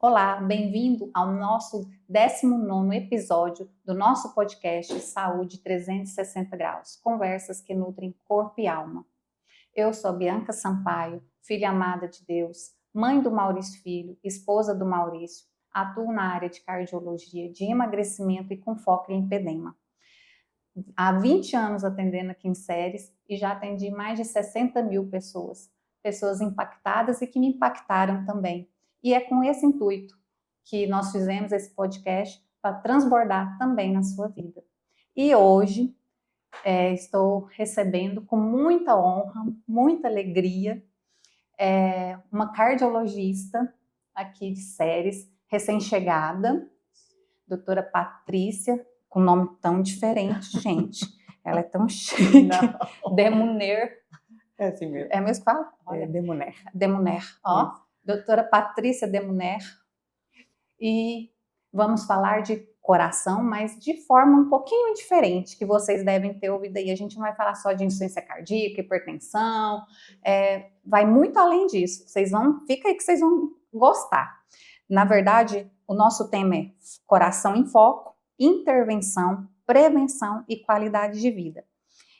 Olá, bem-vindo ao nosso 19º episódio do nosso podcast Saúde 360 Graus, conversas que nutrem corpo e alma. Eu sou Bianca Sampaio, filha amada de Deus, mãe do Maurício Filho, esposa do Maurício, atuo na área de cardiologia, de emagrecimento e com foco em lipedema. Há 20 anos atendendo aqui em Séries e já atendi mais de 60 mil pessoas impactadas e que me impactaram também. E é com esse intuito que nós fizemos esse podcast para transbordar também na sua vida. E hoje estou recebendo com muita honra, muita alegria, uma cardiologista aqui de Séries, recém-chegada, doutora Patrícia, com nome tão diferente, gente. Ela é tão chique. Demuner. É assim mesmo. É mesmo que fala? Olha, Demuner. Demuner, ó. Doutora Patrícia Demuner. E vamos falar de coração, mas de forma um pouquinho diferente, que vocês devem ter ouvido aí. A gente não vai falar só de insuficiência cardíaca, hipertensão, vai muito além disso. Fica aí que vocês vão gostar. Na verdade, o nosso tema é coração em foco, intervenção, prevenção e qualidade de vida.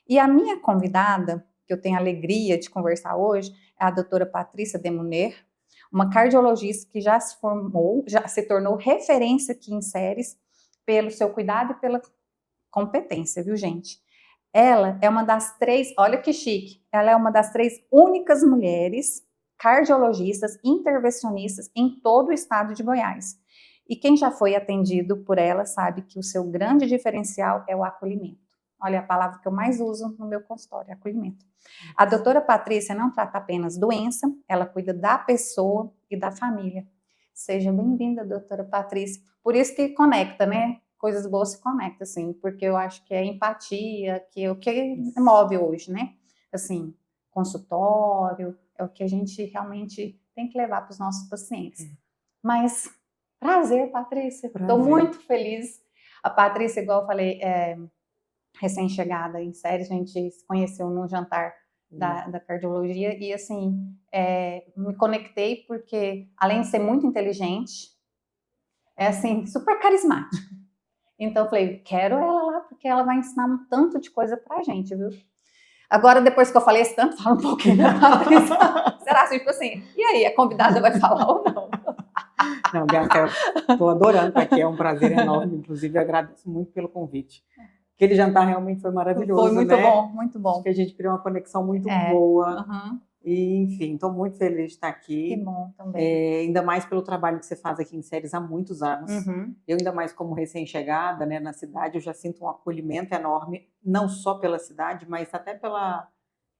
E a minha convidada, que eu tenho a alegria de conversar hoje, é a doutora Patrícia Demuner, uma cardiologista que já se formou, já se tornou referência aqui em Séries pelo seu cuidado e pela competência, viu, gente? Ela é uma das 3, olha que chique, ela é uma das 3 únicas mulheres cardiologistas intervencionistas em todo o estado de Goiás. E quem já foi atendido por ela sabe que o seu grande diferencial é o acolhimento. Olha, a palavra que eu mais uso no meu consultório, acolhimento. A doutora Patrícia não trata apenas doença, ela cuida da pessoa e da família. Seja bem-vinda, doutora Patrícia. Por isso que conecta, né? Coisas boas se conectam, assim, porque eu acho que é empatia, que é o que move hoje, né? Assim, consultório, é o que a gente realmente tem que levar para os nossos pacientes. Mas, prazer, Patrícia. Estou muito feliz. A Patrícia, igual eu falei, recém-chegada em Séries, a gente se conheceu num jantar da cardiologia e, assim, me conectei porque, além de ser muito inteligente, é, assim, super carismática. Então, eu falei, quero ela lá porque ela vai ensinar um tanto de coisa pra gente, viu? Agora, depois que eu falei esse tanto, fala um pouquinho da Patrícia. Será assim, tipo assim, e aí, a convidada vai falar ou não? Não, Bianca, estou adorando estar aqui, é um prazer enorme, inclusive agradeço muito pelo convite. Aquele jantar realmente foi maravilhoso, foi muito né? bom, muito bom. Acho que a gente criou uma conexão muito boa. Uhum. E, enfim, estou muito feliz de estar aqui. Que bom também. Ainda mais pelo trabalho que você faz aqui em Séries há muitos anos. Uhum. Eu, ainda mais como recém-chegada, né, na cidade, eu já sinto um acolhimento enorme, não só pela cidade, mas até pela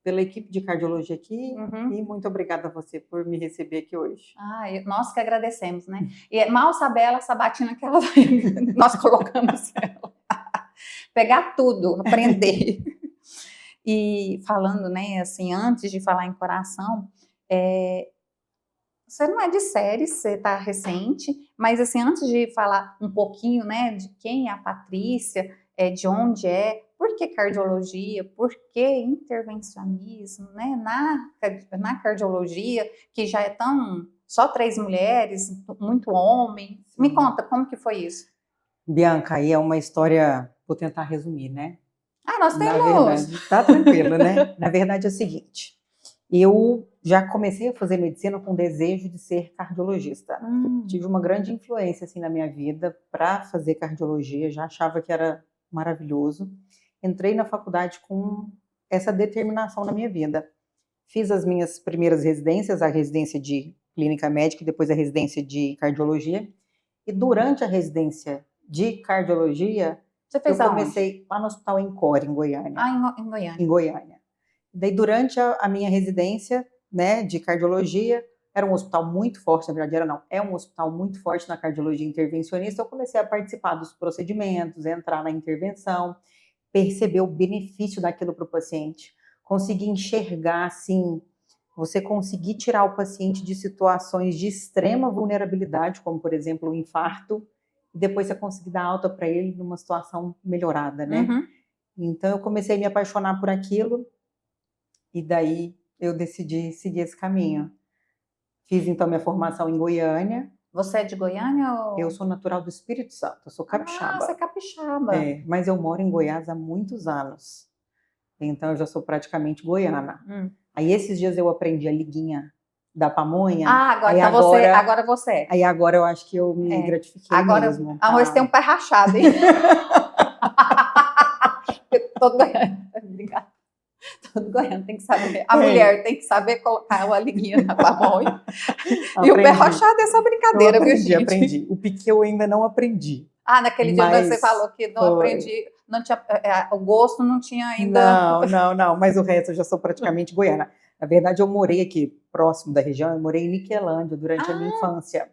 equipe de cardiologia aqui. Uhum. E muito obrigada a você por me receber aqui hoje. Nós que agradecemos, né? E mal sabe ela, sabatina que ela vai, nós colocamos ela. Pegar tudo, aprender. E falando, né, assim, antes de falar em coração, você não é de Séries, você está recente, mas assim, antes de falar um pouquinho, né, de quem é a Patrícia, de onde por que cardiologia, por que intervencionismo, né, na cardiologia, que já é só 3 mulheres, muito homem. Me conta, como que foi isso? Bianca, aí é uma história, vou tentar resumir, né? Nós temos... Na verdade, tá tranquilo, né? Na verdade é o seguinte, eu já comecei a fazer medicina com desejo de ser cardiologista. Tive uma grande influência assim, na minha vida para fazer cardiologia, já achava que era maravilhoso. Entrei na faculdade com essa determinação na minha vida. Fiz as minhas primeiras residências, a residência de clínica médica e depois a residência de cardiologia. E durante a residência de cardiologia, eu comecei lá no Hospital Encore, em Goiânia. Em Goiânia. Em Goiânia. Daí, durante a minha residência, né, de cardiologia, era um hospital muito forte, na verdade é um hospital muito forte na cardiologia intervencionista, eu comecei a participar dos procedimentos, entrar na intervenção, perceber o benefício daquilo para o paciente, conseguir enxergar, assim, você conseguir tirar o paciente de situações de extrema vulnerabilidade, como, por exemplo, o infarto, e depois você conseguir dar alta para ele numa situação melhorada, né? Uhum. Então, eu comecei a me apaixonar por aquilo, e daí eu decidi seguir esse caminho. Fiz, então, minha formação em Goiânia, Você é de Goiânia ou... Eu sou natural do Espírito Santo, eu sou Ah, capixaba. você é capixaba. Mas eu moro em Goiás há muitos anos. Então eu já sou praticamente goiana. Aí esses dias eu aprendi a liguinha da pamonha. Ah, agora, aí então agora você é. Aí agora eu acho que eu me gratifiquei agora, mesmo. Arroz tem um pé rachado, hein? Todo goiano, obrigada. Todo goiano tem que saber. A mulher tem que saber colocar uma liguinha na pamonha. E o pé rachado é só brincadeira, viu, gente? Aprendi. O piqui eu ainda não aprendi. Ah, naquele dia você falou que não aprendi, não tinha, o gosto não tinha ainda... Não, mas o resto eu já sou praticamente goiana. Na verdade, eu morei aqui próximo da região, eu morei em Niquelândia durante a minha infância.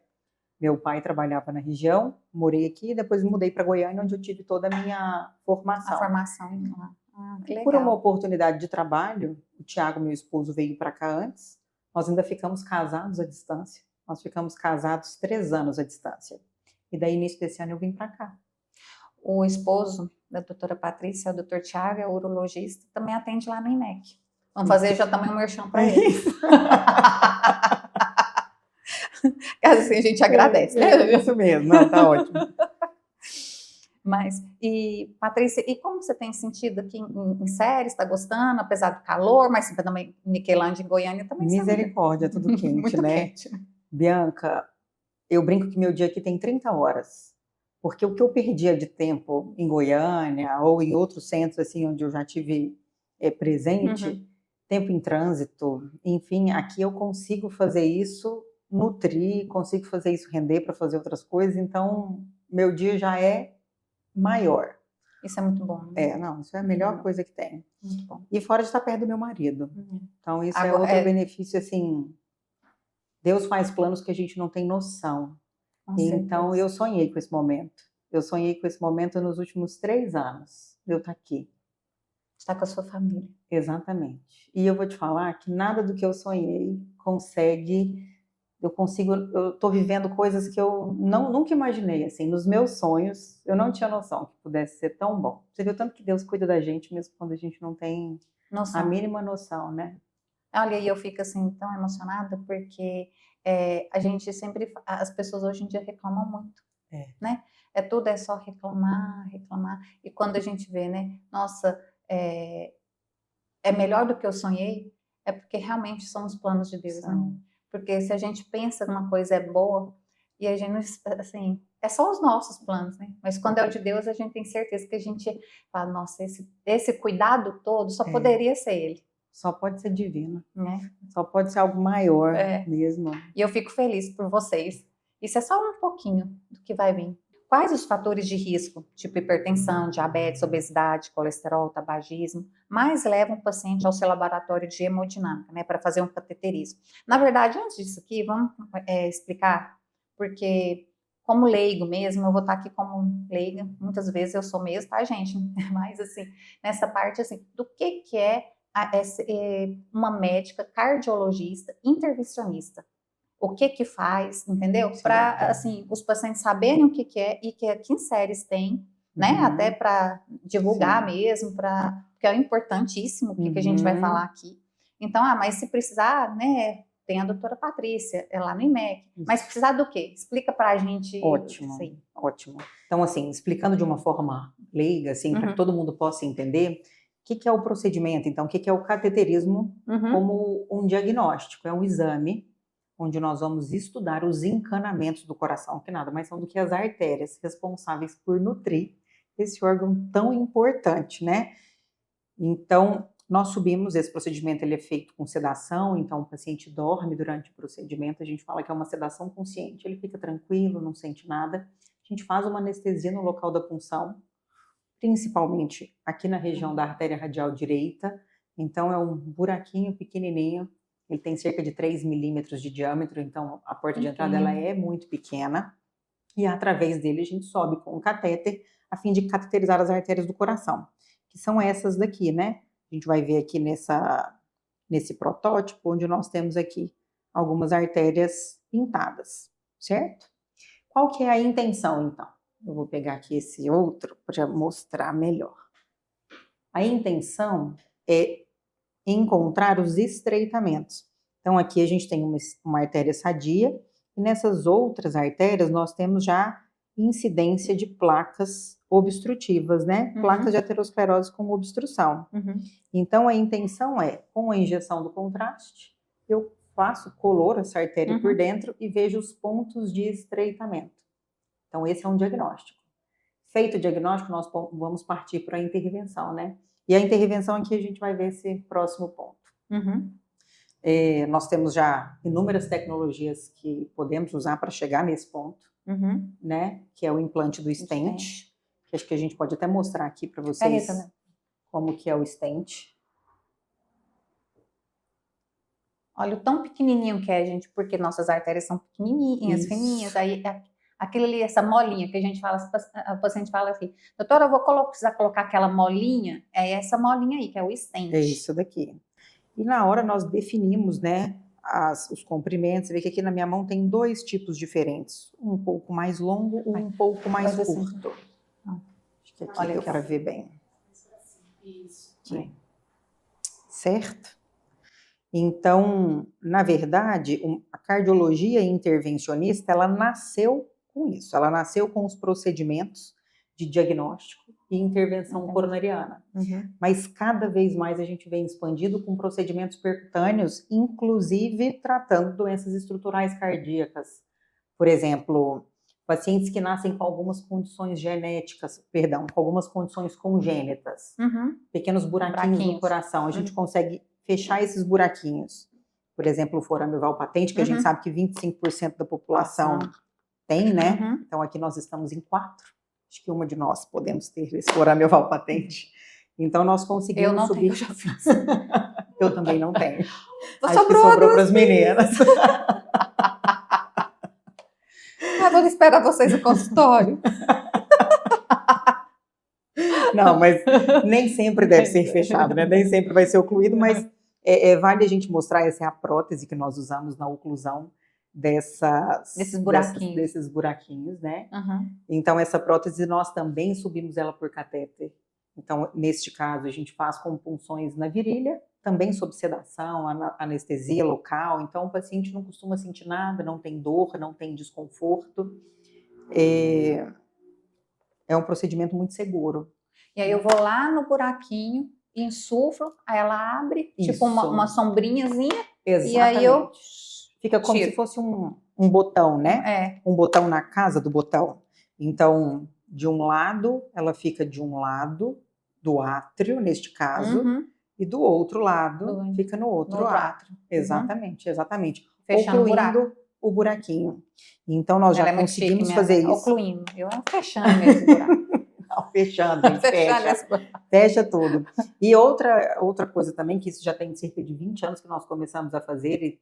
Meu pai trabalhava na região, morei aqui, depois mudei para Goiânia, onde eu tive toda a minha formação. A formação. Que legal. Por uma oportunidade de trabalho, o Tiago, meu esposo, veio para cá antes, nós ainda ficamos casados à distância. Nós ficamos casados 3 anos à distância. E daí, início desse ano, eu vim para cá. O esposo da doutora Patrícia, o doutor Tiago, é urologista, também atende lá no IMEC. Vamos fazer já também um merchan para ele. Caso assim, a gente agradece, né? Isso mesmo, não, tá ótimo. Mas, Patrícia, e como você tem sentido aqui em Séries? Está gostando, apesar do calor, mas também Niquelândia e Goiânia também misericórdia, tudo quente, muito né? Quente. Bianca, eu brinco que meu dia aqui tem 30 horas. Porque o que eu perdia de tempo em Goiânia ou em outros centros assim onde eu já tive presente, tempo em trânsito, enfim, aqui eu consigo fazer isso, nutrir, consigo fazer isso render para fazer outras coisas, então meu dia já é maior. Isso é muito bom. Né? Não, isso é a melhor coisa que tem. Muito bom. E fora de estar perto do meu marido. Então isso é outro benefício, assim, Deus faz planos que a gente não tem noção. Então eu sonhei com esse momento. Eu sonhei com esse momento nos últimos 3 anos. Eu estar aqui. Está com a sua família. Exatamente. E eu vou te falar que nada do que eu sonhei eu estou vivendo coisas que eu nunca imaginei, assim, nos meus sonhos, eu não tinha noção que pudesse ser tão bom. Você viu tanto que Deus cuida da gente, mesmo quando a gente não tem a mínima noção, né? Olha, e eu fico, assim, tão emocionada, porque a gente sempre, as pessoas hoje em dia reclamam muito, né? Tudo é só reclamar, e quando a gente vê, né, nossa, é melhor do que eu sonhei, é porque realmente são os planos de Deus, né? Porque se a gente pensa que uma coisa é boa, e a gente, assim, é só os nossos planos, né? Mas quando é o de Deus, a gente tem certeza que a gente fala, nossa, esse cuidado todo só poderia ser Ele. Só pode ser divino. Né? Só pode ser algo maior mesmo. E eu fico feliz por vocês. Isso é só um pouquinho do que vai vir. Quais os fatores de risco, tipo hipertensão, diabetes, obesidade, colesterol, tabagismo, mais levam o paciente ao seu laboratório de hemodinâmica, né, para fazer um cateterismo? Na verdade, antes disso aqui, vamos explicar, porque como leigo mesmo, eu vou estar aqui como leiga, muitas vezes eu sou mesmo, tá, gente? Mas, assim, nessa parte, assim, do que é uma médica cardiologista intervencionista? O que faz, entendeu? Para, assim, os pacientes saberem o que é e que aqui em Séries tem, né? Até para divulgar mesmo, porque é importantíssimo o que a gente vai falar aqui. Então, mas se precisar, né? Tem a doutora Patrícia, é lá no IMEC. Mas precisar do quê? Explica para a gente. Ótimo. Então, assim, explicando de uma forma leiga, assim, para que todo mundo possa entender, o que é o procedimento? Então, o que é o cateterismo como um diagnóstico? É um exame onde nós vamos estudar os encanamentos do coração, que nada mais são do que as artérias responsáveis por nutrir esse órgão tão importante, né? Então, nós subimos, esse procedimento ele é feito com sedação, então o paciente dorme durante o procedimento, a gente fala que é uma sedação consciente, ele fica tranquilo, não sente nada. A gente faz uma anestesia no local da punção, principalmente aqui na região da artéria radial direita, então é um buraquinho pequenininho, ele tem cerca de 3 milímetros de diâmetro, então a porta de entrada ela é muito pequena, e através dele a gente sobe com um catéter, a fim de cateterizar as artérias do coração, que são essas daqui, né? A gente vai ver aqui nesse protótipo, onde nós temos aqui algumas artérias pintadas, certo? Qual que é a intenção, então? Eu vou pegar aqui esse outro para mostrar melhor. A intenção é encontrar os estreitamentos. Então, aqui a gente tem uma artéria sadia E nessas outras artérias, nós temos já incidência de placas obstrutivas, né? Placas de aterosclerose com obstrução. Então, a intenção é, com a injeção do contraste, eu coloro essa artéria por dentro e vejo os pontos de estreitamento. Então, esse é um diagnóstico. Feito o diagnóstico, nós vamos partir para a intervenção, né? E a intervenção aqui a gente vai ver esse próximo ponto. Nós temos já inúmeras tecnologias que podemos usar para chegar nesse ponto, né? Que é o implante do stent, que acho que a gente pode até mostrar aqui para vocês como que é o stent. Olha o tão pequenininho que é, gente, porque nossas artérias são pequenininhas, fininhas, aí aquilo ali, essa molinha que a gente fala, a paciente fala assim, doutora, eu vou precisar colocar aquela molinha, é essa molinha aí, que é o stent. É isso daqui. E na hora nós definimos, né, os comprimentos. Você vê que aqui na minha mão tem 2 tipos diferentes, um pouco mais longo e um pouco mais curto. Acho que aqui deu para ver bem. Isso. Aqui. Certo? Então, na verdade, a cardiologia intervencionista, ela nasceu com isso. Ela nasceu com os procedimentos de diagnóstico e intervenção coronariana. Mas cada vez mais a gente vem expandido com procedimentos percutâneos, inclusive tratando doenças estruturais cardíacas. Por exemplo, pacientes que nascem com algumas condições genéticas, com algumas condições congênitas, pequenos buraquinhos no coração, a gente consegue fechar esses buraquinhos. Por exemplo, o forame valpatente, que a gente sabe que 25% da população tem, né? Então aqui nós estamos em 4. Acho que uma de nós podemos ter esse forame valpatente. Então nós conseguimos subir. Eu já fiz. Eu também não tenho. Acho que sobrou para as meninas. Vou esperar vocês no consultório. Não, mas nem sempre deve ser fechado, né? Nem sempre vai ser ocluído, mas vale a gente mostrar, essa é a prótese que nós usamos na oclusão desses buraquinhos, né? Então, essa prótese nós também subimos ela por catéter. Então, neste caso, a gente faz com punções na virilha, também sob sedação, anestesia local. Então, o paciente não costuma sentir nada, não tem dor, não tem desconforto. É um procedimento muito seguro. E aí eu vou lá no buraquinho, insuflo, aí ela abre, tipo uma sombrinhazinha. Exatamente. E aí eu fica como se fosse um botão, né? Um botão na casa do botão. Então, de um lado, ela fica de um lado do átrio, neste caso, e do outro lado fica no outro átrio. Exatamente. Fechando ocluindo o buraquinho. Então, nós já conseguimos fazer isso. Ocluindo. Eu fechando esse buraco. Não, fechando, fecha tudo. E outra coisa também, que isso já tem cerca de 20 anos que nós começamos a fazer e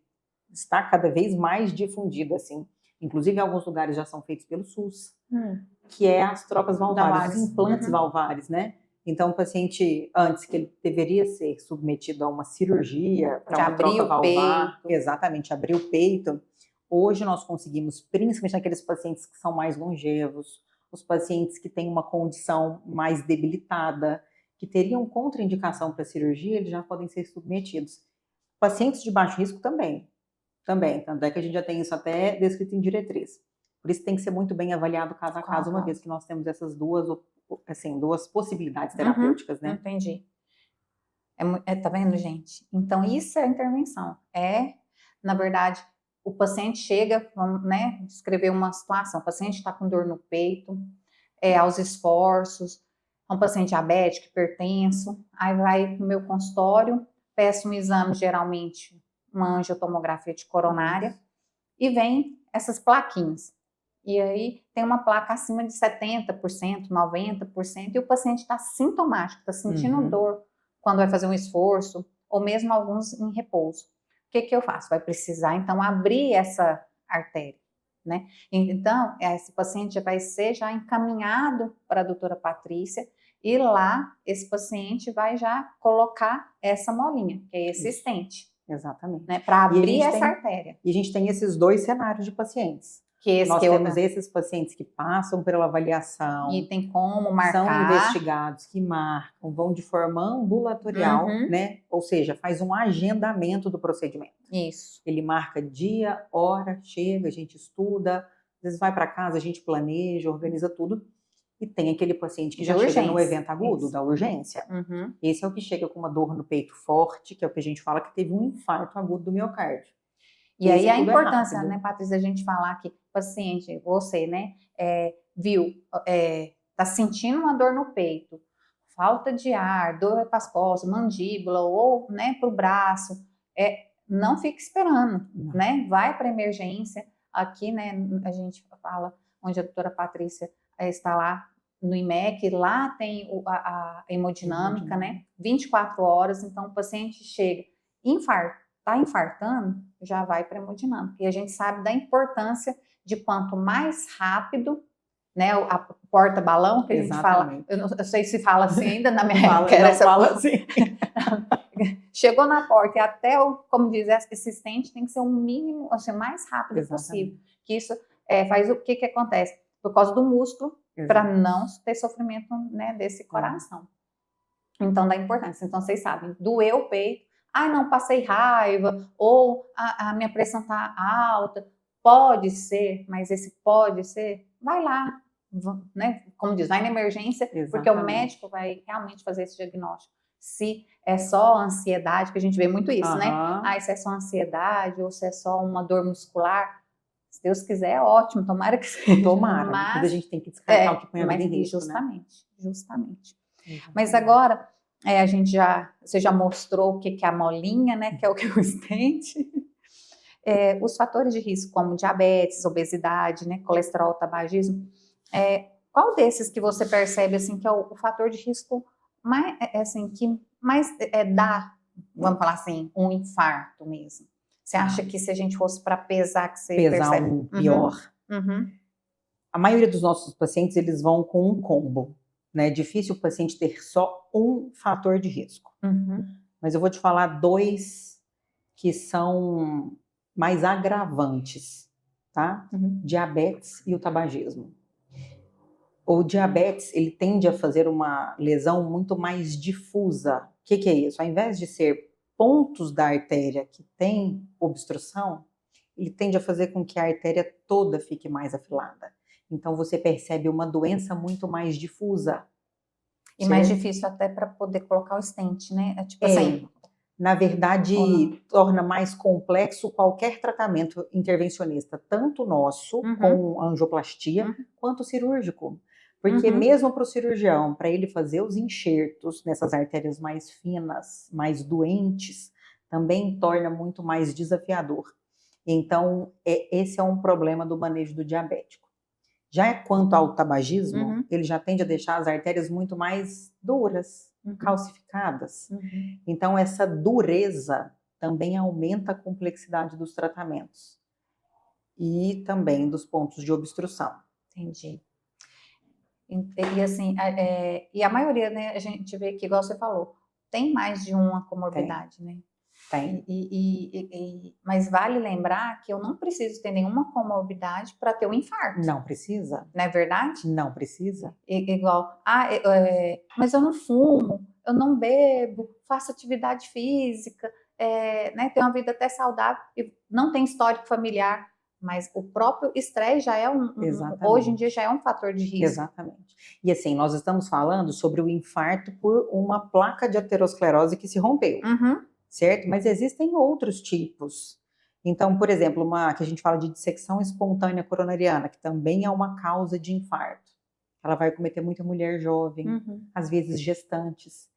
está cada vez mais difundido, assim. Inclusive, em alguns lugares já são feitos pelo SUS, que é as trocas valvares, os implantes valvares, né? Então, o paciente, antes que ele deveria ser submetido a uma cirurgia para uma troca valvar, exatamente, abrir o peito, hoje nós conseguimos, principalmente naqueles pacientes que são mais longevos, os pacientes que têm uma condição mais debilitada, que teriam contraindicação para a cirurgia, eles já podem ser submetidos. Pacientes de baixo risco também, tanto é que a gente já tem isso até descrito em diretriz. Por isso tem que ser muito bem avaliado caso a caso, uma vez que nós temos essas duas possibilidades terapêuticas, né? Entendi. Tá vendo, gente? Então, isso é a intervenção. Na verdade, o paciente chega, vamos, né, descrever uma situação, o paciente está com dor no peito, aos esforços, é um paciente diabético, hipertenso, aí vai no meu consultório, peço um exame, geralmente, uma angiotomografia de coronária, e vem essas plaquinhas. E aí tem uma placa acima de 70%, 90%, e o paciente está sintomático, está sentindo dor quando vai fazer um esforço, ou mesmo alguns em repouso. O que eu faço? Vai precisar, então, abrir essa artéria, né? Então, esse paciente vai ser já encaminhado para a doutora Patrícia, e lá, esse paciente vai já colocar essa molinha, que é esse stent. Exatamente. Né? Para abrir essa artéria. E a gente tem esses 2 cenários de pacientes, Nós temos esses pacientes que passam pela avaliação. E tem como marcar. São investigados que marcam, vão de forma ambulatorial, né? Ou seja, faz um agendamento do procedimento. Isso. Ele marca dia, hora, chega, a gente estuda, às vezes vai para casa, a gente planeja, organiza tudo. E tem aquele paciente que já chega no evento agudo, da urgência. Esse é o que chega com uma dor no peito forte, que é o que a gente fala que teve um infarto agudo do miocárdio. E aí a importância, né, Patrícia, a gente falar que o paciente, você, né, viu, tá sentindo uma dor no peito, falta de ar, dor para as costas, mandíbula ou, né, para o braço, não fique esperando, né, vai para emergência. Aqui, né, a gente fala, onde a doutora Patrícia está lá no IMEC, lá tem a hemodinâmica, né, 24 horas, então o paciente chega, está infartando, já vai para a hemodinâmica. E a gente sabe da importância de quanto mais rápido, né, a porta-balão que a gente fala, eu não sei se fala assim ainda, na minha época fala assim. Chegou na porta e até, como diz esse assistente, tem que ser o mínimo, assim, o mais rápido possível. Que isso faz o que acontece? Por causa do músculo, para não ter sofrimento, né, desse coração. Então, da importância. Então, vocês sabem, doeu o peito, não, passei raiva, ou a minha pressão está alta, pode ser, mas esse pode ser, vai lá, né? Como diz, vai na emergência, porque o médico vai realmente fazer esse diagnóstico. Se é só ansiedade, que a gente vê muito isso, né? Se é só ansiedade, ou se é só uma dor muscular, se Deus quiser, é ótimo, tomara que seja. Tomara, mas a gente tem que descartar o que põe a vida em risco, justamente. Mas agora, você já mostrou o que é a molinha, né? Que é o que é o stent. Os fatores de risco, como diabetes, obesidade, né? Colesterol, tabagismo. Qual desses que você percebe, assim, que é o fator de risco mais, assim, que mais dá, vamos falar assim, um infarto mesmo? Você acha que se a gente fosse para pesar, que você percebe? Um pior. A maioria dos nossos pacientes, eles vão com um combo. É difícil o paciente ter só um fator de risco. Mas eu vou te falar 2 que são mais agravantes, tá? Diabetes e o tabagismo. O diabetes, ele tende a fazer uma lesão muito mais difusa. O que é isso? Ao invés de ser pontos da artéria que tem obstrução, ele tende a fazer com que a artéria toda fique mais afilada. Então, você percebe uma doença muito mais difusa. E mais difícil até para poder colocar o stent, né? Assim, na verdade, torna mais complexo qualquer tratamento intervencionista, tanto nosso, com angioplastia, quanto cirúrgico. Porque mesmo para o cirurgião, para ele fazer os enxertos nessas artérias mais finas, mais doentes, também torna muito mais desafiador. Então, esse é um problema do manejo do diabético. Já quanto ao tabagismo, ele já tende a deixar as artérias muito mais duras, calcificadas. Então, essa dureza também aumenta a complexidade dos tratamentos. E também dos pontos de obstrução. Entendi. E assim, e a maioria, né, a gente vê que, igual você falou, tem mais de uma comorbidade, né? Tem. Mas vale lembrar que eu não preciso ter nenhuma comorbidade para ter um infarto. Não precisa. Não é verdade? Não precisa. Igual, mas eu não fumo, eu não bebo, faço atividade física, né, tenho uma vida até saudável, não tem histórico familiar. Mas o próprio estresse já é hoje em dia já é um fator de risco. Exatamente. E assim, nós estamos falando sobre o infarto por uma placa de aterosclerose que se rompeu, certo? Mas existem outros tipos. Então, por exemplo, uma que a gente fala de dissecção espontânea coronariana, que também é uma causa de infarto. Ela vai cometer muita mulher jovem, às vezes gestantes.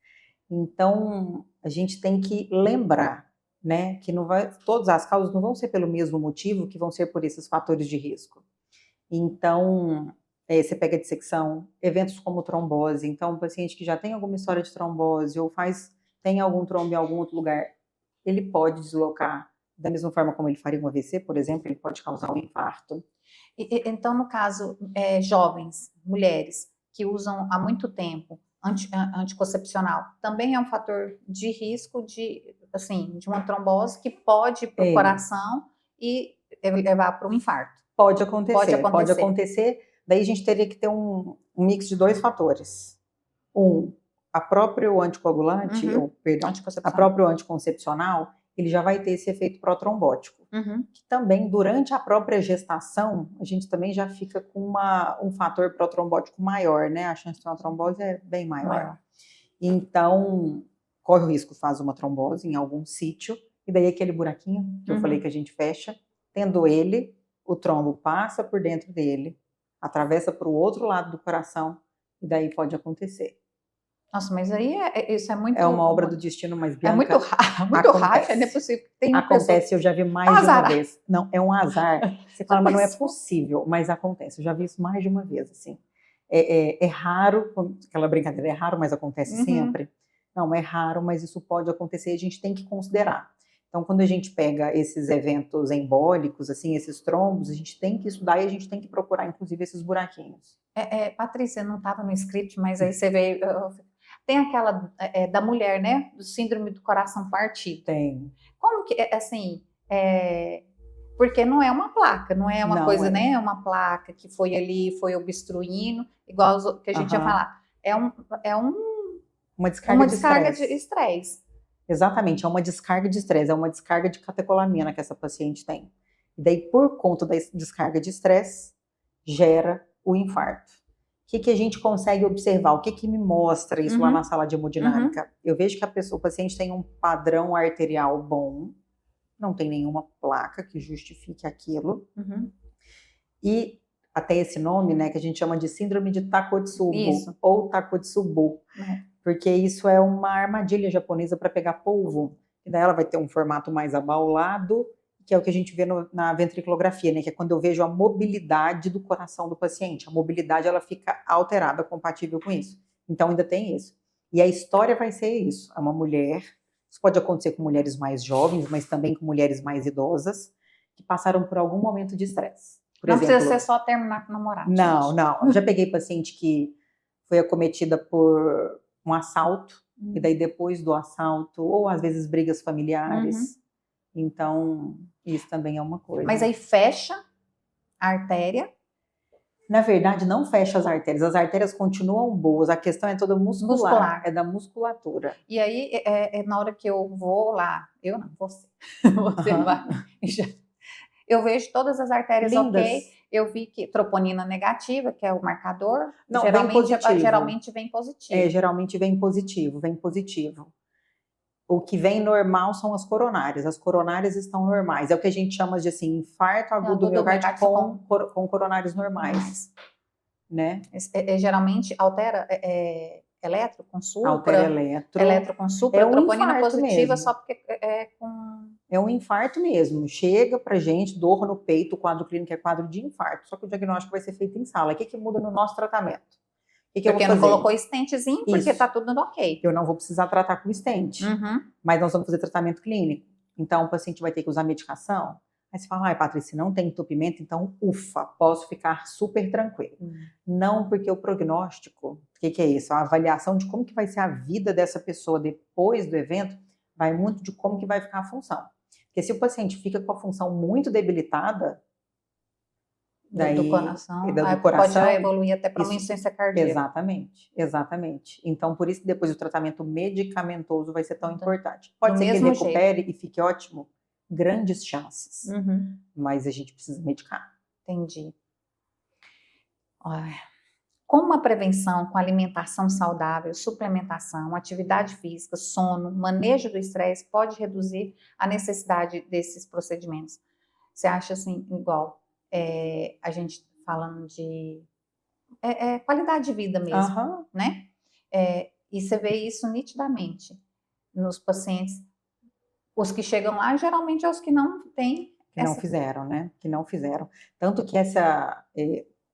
Então, a gente tem que lembrar, né, que todas as causas não vão ser pelo mesmo motivo, que vão ser por esses fatores de risco. Então, você pega a dissecção, eventos como trombose. Então, um paciente que já tem alguma história de trombose ou tem algum trombo em algum outro lugar, ele pode deslocar da mesma forma como ele faria um AVC, por exemplo, ele pode causar um infarto. Então, no caso, jovens, mulheres que usam há muito tempo anticoncepcional, também é um fator de risco de uma trombose que pode ir para o coração e levar para um infarto. Pode acontecer, Pode acontecer. pode acontecer. Daí a gente teria que ter um mix de 2 fatores. A próprio anticoagulante, perdão, a próprio anticoncepcional, ele já vai ter esse efeito protrombótico. Que também, durante a própria gestação, a gente também já fica com um fator protrombótico maior, né? A chance de ter uma trombose é bem maior. Então, corre o risco, faz uma trombose em algum sítio, e daí aquele buraquinho que eu falei que a gente fecha, tendo ele, o trombo passa por dentro dele, atravessa para o outro lado do coração, e daí pode acontecer. Nossa, mas aí isso é muito... É uma obra do destino, mas Bianca... É muito raro, não é possível. Tem acontece, eu já vi mais de uma vez. Não, é um azar. Você fala, mas não é possível, mas acontece. Eu já vi isso mais de uma vez, assim. É raro, aquela brincadeira, é raro, mas acontece sempre. Não, é raro, mas isso pode acontecer e a gente tem que considerar. Então, quando a gente pega esses eventos embólicos, assim, esses trombos, a gente tem que estudar e a gente tem que procurar, inclusive, esses buraquinhos. Patrícia, não estava no script, mas aí você veio... Tem aquela da mulher, né? Do síndrome do coração partido. Tem. Como que, assim... porque não é uma placa, não é uma coisa, né? É uma placa que foi ali, foi obstruindo, igual que a gente ia falar. Uma descarga de estresse. Exatamente, é uma descarga de estresse, é uma descarga de catecolamina que essa paciente tem. E daí, por conta da descarga de estresse, gera o infarto. O que a gente consegue observar? O que me mostra isso lá na sala de hemodinâmica? Eu vejo que o paciente tem um padrão arterial bom, não tem nenhuma placa que justifique aquilo. E até esse nome, né, que a gente chama de síndrome de Takotsubo ou Takotsubo. Porque isso é uma armadilha japonesa para pegar polvo. E daí ela vai ter um formato mais abaulado, que é o que a gente vê na ventriculografia, né? Que é quando eu vejo a mobilidade do coração do paciente. A mobilidade, ela fica alterada, compatível com isso. Então, ainda tem isso. E a história vai ser isso. É uma mulher, isso pode acontecer com mulheres mais jovens, mas também com mulheres mais idosas, que passaram por algum momento de estresse. Por exemplo, precisa ser só terminar com o namorado. Não, não. Eu já peguei paciente que foi acometida por um assalto, e daí depois do assalto, ou às vezes brigas familiares. Então, isso também é uma coisa. Mas aí fecha a artéria? Na verdade, não fecha as artérias continuam boas, a questão é toda muscular. É da musculatura. E aí, na hora que eu vou lá, eu não, você vai... Eu vejo todas as artérias ok. Eu vi que troponina negativa, que é o marcador, não, geralmente vem positivo. Geralmente vem positivo. O que vem normal são as coronárias estão normais. É o que a gente chama de assim, infarto agudo do miocárdio com coronários normais. Né? Geralmente altera eletro com supra. Altera eletro com supra, troponina positiva, mesmo. só porque É um infarto mesmo. Chega pra gente, dor no peito, o quadro clínico é quadro de infarto, só que o diagnóstico vai ser feito em sala. O que muda no nosso tratamento? Porque não colocou stentezinho, porque tá tudo ok. Eu não vou precisar tratar com stent, mas nós vamos fazer tratamento clínico. Então, o paciente vai ter que usar medicação. Aí você fala, Patrícia, não tem entupimento, então, ufa, posso ficar super tranquilo. Não, porque o prognóstico, o que é isso? A avaliação de como que vai ser a vida dessa pessoa depois do evento vai muito de como que vai ficar a função. Porque se o paciente fica com a função muito debilitada, do coração, pode evoluir até para uma insuficiência cardíaca. Exatamente. Então, por isso que depois o tratamento medicamentoso vai ser tão importante. Pode ser que ele recupere e fique ótimo, grandes chances, mas a gente precisa medicar. Entendi. Como a prevenção com alimentação saudável, suplementação, atividade física, sono, manejo do estresse pode reduzir a necessidade desses procedimentos? Você acha assim, igual a gente falando de qualidade de vida mesmo, né? E você vê isso nitidamente nos pacientes. Os que chegam lá, geralmente, é os que não têm. Não fizeram, né? Que não fizeram. Tanto que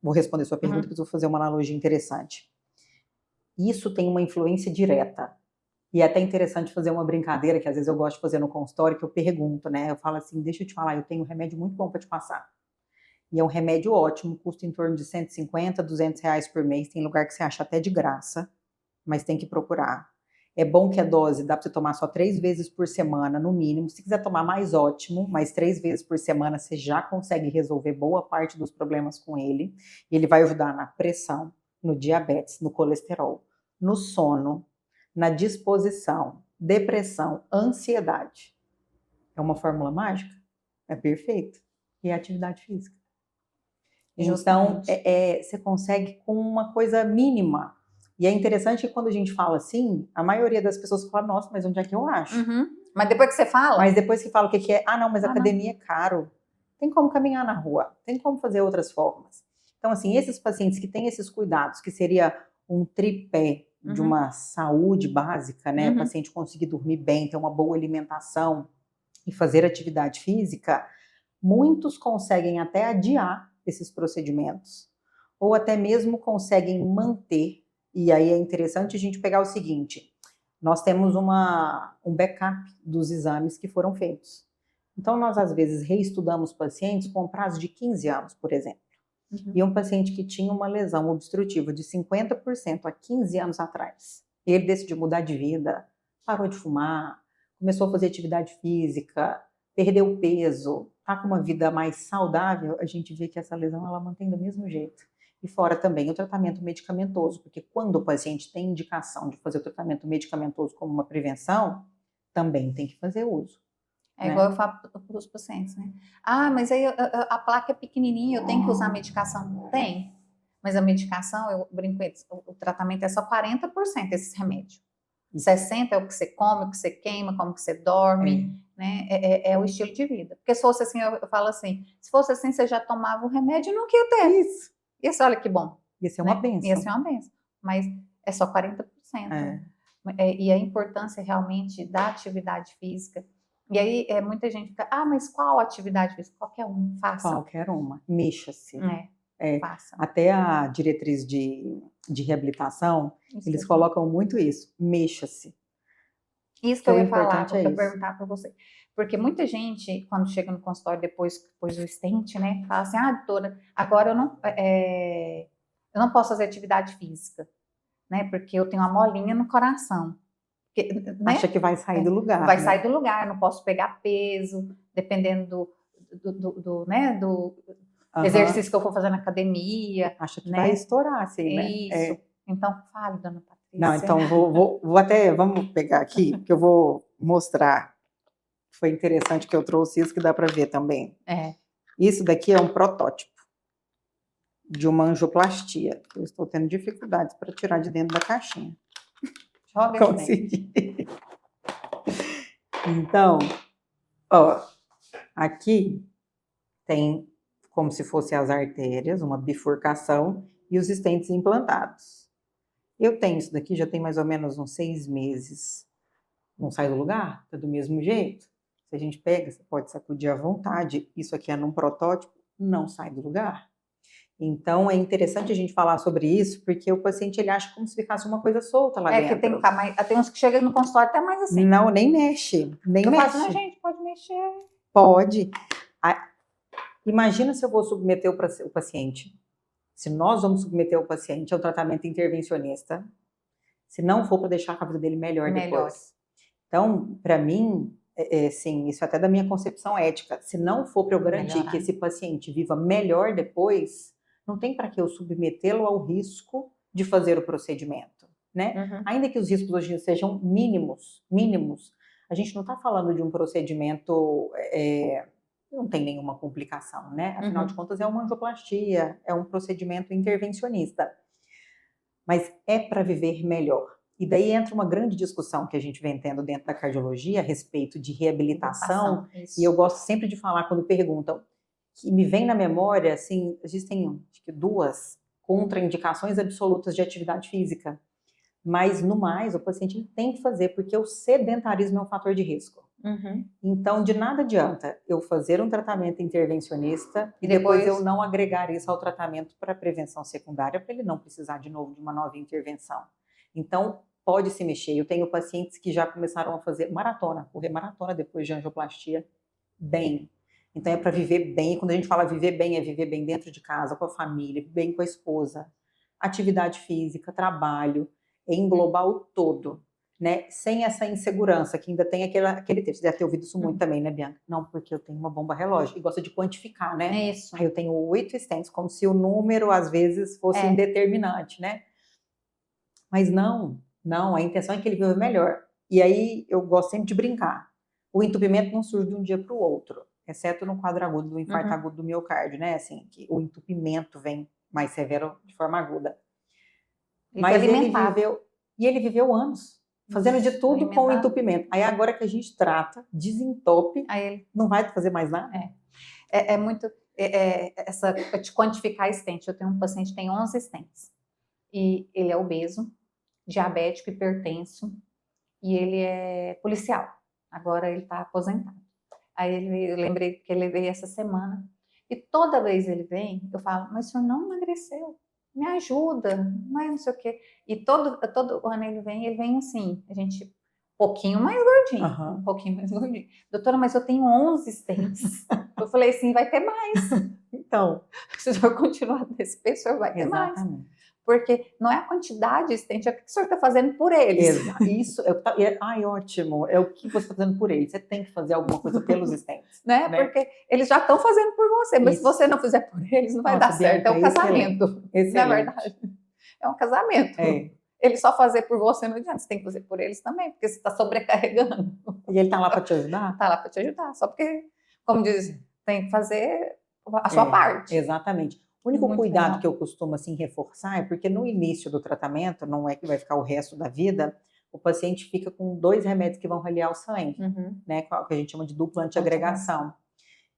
vou responder sua pergunta, porque eu vou fazer uma analogia interessante. Isso tem uma influência direta. E é até interessante fazer uma brincadeira, que às vezes eu gosto de fazer no consultório, que eu pergunto, né? Eu falo assim, deixa eu te falar, eu tenho um remédio muito bom para te passar. E é um remédio ótimo, custa em torno de 150, 200 reais por mês. Tem lugar que você acha até de graça, mas tem que procurar. É bom que a dose dá para você tomar só 3 vezes por semana, no mínimo. Se quiser tomar mais, ótimo, mas 3 vezes por semana você já consegue resolver boa parte dos problemas com ele. Ele vai ajudar na pressão, no diabetes, no colesterol, no sono, na disposição, depressão, ansiedade. É uma fórmula mágica? É perfeito. E é atividade física. Então, você consegue com uma coisa mínima. E é interessante que quando a gente fala assim, a maioria das pessoas fala, nossa, mas onde é que eu acho? Mas depois que você fala? Mas depois que fala o que é, não, mas academia é caro. Tem como caminhar na rua, tem como fazer outras formas. Então, assim, esses pacientes que têm esses cuidados, que seria um tripé de uma saúde básica, né? O paciente conseguir dormir bem, ter uma boa alimentação e fazer atividade física, muitos conseguem até adiar esses procedimentos, ou até mesmo conseguem manter. E aí é interessante a gente pegar o seguinte, nós temos um backup dos exames que foram feitos. Então, nós às vezes reestudamos pacientes com prazo de 15 anos, por exemplo. E um paciente que tinha uma lesão obstrutiva de 50% há 15 anos atrás, ele decidiu mudar de vida, parou de fumar, começou a fazer atividade física, perdeu peso, está com uma vida mais saudável, a gente vê que essa lesão ela mantém do mesmo jeito. E fora também o tratamento medicamentoso, porque quando o paciente tem indicação de fazer o tratamento medicamentoso como uma prevenção, também tem que fazer uso. É igual eu falo para os pacientes, né? Mas aí a placa é pequenininha, eu tenho que usar medicação? Tem. Mas a medicação, eu brinco com eles, o tratamento é só 40% esses remédios. 60% é o que você come, o que você queima, como que você dorme, né? É o estilo de vida. Porque se fosse assim, eu falo assim, se fosse assim, você já tomava o remédio e não ia ter. Isso. Isso, olha que bom. Isso é uma bênção. Isso é uma bênção. Mas é só 40%. E a importância realmente da atividade física. E aí, muita gente fica, mas qual atividade física? Qualquer uma, faça. Qualquer uma, mexa-se. Faça. Até a diretriz de reabilitação, eles colocam muito isso, mexa-se. Isso que eu ia falar, vou perguntar para você. Porque muita gente, quando chega no consultório depois do stent, né, fala assim, doutora, agora eu não posso fazer atividade física, né, porque eu tenho uma molinha no coração. Porque, né? Acha que vai sair do lugar. Vai sair do lugar, não posso pegar peso, dependendo do exercício que eu for fazer na academia. Acha que vai estourar, assim, né? Isso. Então, fale, dona Patrícia. Não, então vamos pegar aqui, que eu vou mostrar. Foi interessante que eu trouxe isso, que dá para ver também. Isso daqui é um protótipo de uma angioplastia. Eu estou tendo dificuldades para tirar de dentro da caixinha. Consegui. Então, aqui tem como se fossem as artérias, uma bifurcação e os estentes implantados. Eu tenho isso daqui, já tem mais ou menos uns 6 meses. Não sai do lugar? Está do mesmo jeito? Se a gente pega, você pode sacudir à vontade. Isso aqui é num protótipo, não sai do lugar. Então, é interessante a gente falar sobre isso, porque o paciente ele acha como se ficasse uma coisa solta lá dentro. Que tem uns que chegam no consultório até mais assim. Não, nem mexe. Nem mexe. Falo, gente, pode mexer. Pode. Imagina se eu vou submeter o paciente. Se nós vamos submeter o paciente ao tratamento intervencionista, se não for para deixar a vida dele melhor depois. Então, para mim, sim, isso é até da minha concepção ética. Se não for para eu garantir que esse paciente viva melhor depois, não tem para que eu submetê-lo ao risco de fazer o procedimento, né? Ainda que os riscos hoje sejam mínimos, a gente não está falando de um procedimento, não tem nenhuma complicação, né? Afinal de contas, é uma angioplastia, é um procedimento intervencionista. Mas é para viver melhor. E daí entra uma grande discussão que a gente vem tendo dentro da cardiologia a respeito de reabilitação. E eu gosto sempre de falar quando perguntam, que me vem na memória, assim, existem acho que 2 contraindicações absolutas de atividade física. Mas, no mais, o paciente tem que fazer, porque o sedentarismo é um fator de risco. Então, de nada adianta eu fazer um tratamento intervencionista e depois eu não agregar isso ao tratamento para prevenção secundária, para ele não precisar de novo de uma nova intervenção. Então, pode se mexer. Eu tenho pacientes que já começaram a fazer correr maratona depois de angioplastia, bem. Então, é para viver bem. E quando a gente fala viver bem, é viver bem dentro de casa, com a família, bem com a esposa. Atividade física, trabalho, é englobar o todo. né, sem essa insegurança, que ainda tem aquele texto. Você deve ter ouvido isso muito também, né, Bianca? Não, porque eu tenho uma bomba relógio. E gosta de quantificar, né? É isso. Aí eu tenho 8 stents, como se o número, às vezes, fosse indeterminante, né? Mas não, a intenção é que ele viva melhor. E aí eu gosto sempre de brincar. O entupimento não surge de um dia para o outro, exceto no quadro agudo do infarto agudo do miocárdio, né? Assim, que o entupimento vem mais severo de forma aguda. Mas ele viveu anos, fazendo de tudo com o entupimento. Aí agora que a gente trata, desentope, aí não vai fazer mais nada. É muito de quantificar stent. Eu tenho um paciente que tem 11 stents e ele é obeso, diabético, hipertenso e ele é policial. Agora ele está aposentado. Aí eu lembrei que ele veio essa semana e toda vez ele vem, eu falo, mas o senhor não emagreceu, me ajuda, mas não sei o quê. E todo ano ele vem assim, a gente um pouquinho mais gordinho, um pouquinho mais gordinho. Doutora, mas eu tenho 11 stents. Eu falei assim, vai ter mais. Então, se o senhor continuar desse peso, o senhor vai ter mais. Porque não é a quantidade de stents, é o que o senhor está fazendo por eles. Isso, ótimo, é o que você está fazendo por eles. Você tem que fazer alguma coisa pelos stents. Né? Porque eles já estão fazendo por você, mas se você não fizer por eles, não vai dar certo. É um casamento, não é verdade? É um casamento. Ele só fazer por você não adianta, você tem que fazer por eles também, porque você está sobrecarregando. E ele está lá para te ajudar? Está lá para te ajudar, só porque, como diz, tem que fazer a sua parte. Exatamente. O único cuidado que eu costumo assim reforçar é porque no início do tratamento, não é que vai ficar o resto da vida, o paciente fica com 2 remédios que vão raliar o sangue, né, que a gente chama de dupla antiagregação.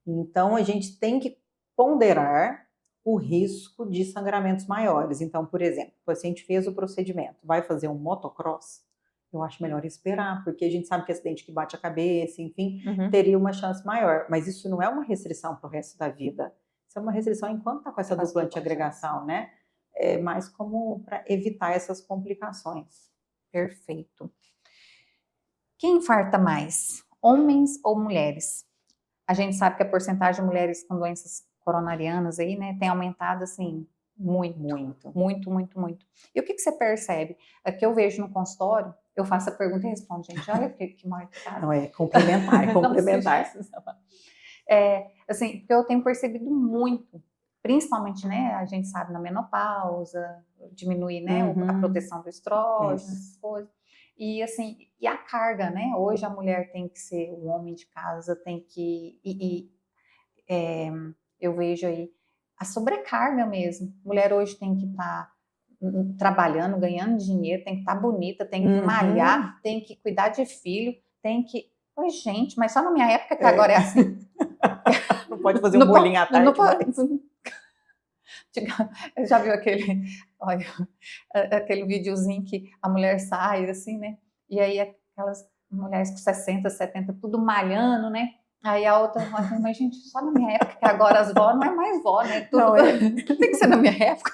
Então a gente tem que ponderar o risco de sangramentos maiores. Então, por exemplo, o paciente fez o procedimento, vai fazer um motocross, eu acho melhor esperar, porque a gente sabe que acidente que bate a cabeça, enfim, teria uma chance maior. Mas isso não é uma restrição para o resto da vida. Isso é uma restrição enquanto está com essa dupla antiagregação, né? É mais como para evitar essas complicações. Perfeito. Quem infarta mais? Homens ou mulheres? A gente sabe que a porcentagem de mulheres com doenças coronarianas aí, né, tem aumentado assim muito. E o que você percebe? É que eu vejo no consultório, eu faço a pergunta e respondo, gente, olha que mal educado. Não, é complementar, assim, porque eu tenho percebido muito, principalmente, né, a gente sabe na menopausa, diminui, né, a proteção do estrógeno, essas coisas. E assim, e a carga, né? Hoje a mulher tem que ser o homem de casa, tem que... eu vejo aí a sobrecarga mesmo. Mulher hoje tem que estar trabalhando, ganhando dinheiro, tem que estar bonita, tem que malhar, tem que cuidar de filho, tem que... Oi, gente, mas só na minha época que agora é assim. Não pode fazer um bolinho à tarde. Não pode. Já viu aquele videozinho que a mulher sai assim, né? E aí aquelas mulheres com 60, 70, tudo malhando, né? Aí a outra fala, mas gente, só na minha época, que agora as vó não é mais vó, né? Tudo tem que ser na minha época.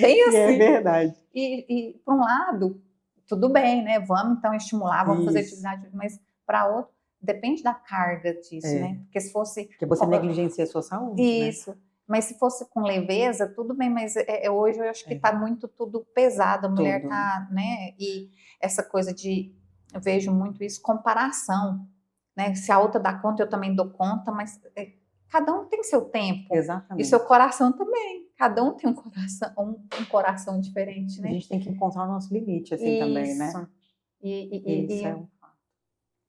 Bem assim. É verdade. E por um lado, tudo bem, né? Vamos então estimular, vamos fazer atividade, mas para outro, depende da carga disso, né? Porque se fosse... Porque você negligencia a sua saúde, isso. Né? Mas se fosse com leveza, tudo bem, mas hoje eu acho que está muito tudo pesado, a mulher está, né? E essa coisa de, eu vejo muito isso, comparação, né? Se a outra dá conta, eu também dou conta, mas cada um tem seu tempo. Exatamente. E seu coração também. Cada um tem um coração diferente, né? A gente tem que encontrar o nosso limite, assim, também, né? Isso é um fato.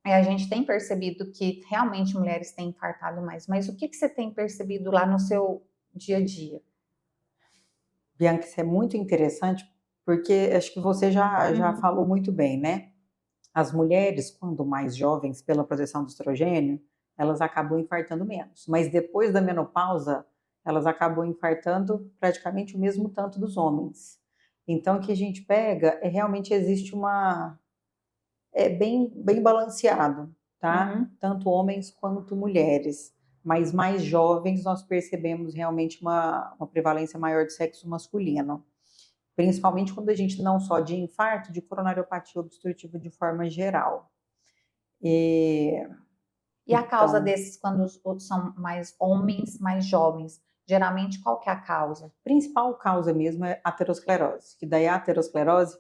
A gente tem percebido que realmente mulheres têm infartado mais, mas o que você tem percebido lá no seu dia a dia? Bianca, isso é muito interessante, porque acho que você já falou muito bem, né? As mulheres, quando mais jovens, pela proteção do estrogênio, elas acabam infartando menos. Mas depois da menopausa, elas acabam infartando praticamente o mesmo tanto dos homens. Então, o que a gente pega realmente existe bem balanceado, tá? Tanto homens quanto mulheres. Mas mais jovens nós percebemos realmente uma prevalência maior de sexo masculino. Principalmente quando a gente não só de infarto, de coronariopatia obstrutiva de forma geral. E a causa desses, quando são mais homens, mais jovens, geralmente qual que é a causa? A principal causa mesmo é a aterosclerose, que daí a aterosclerose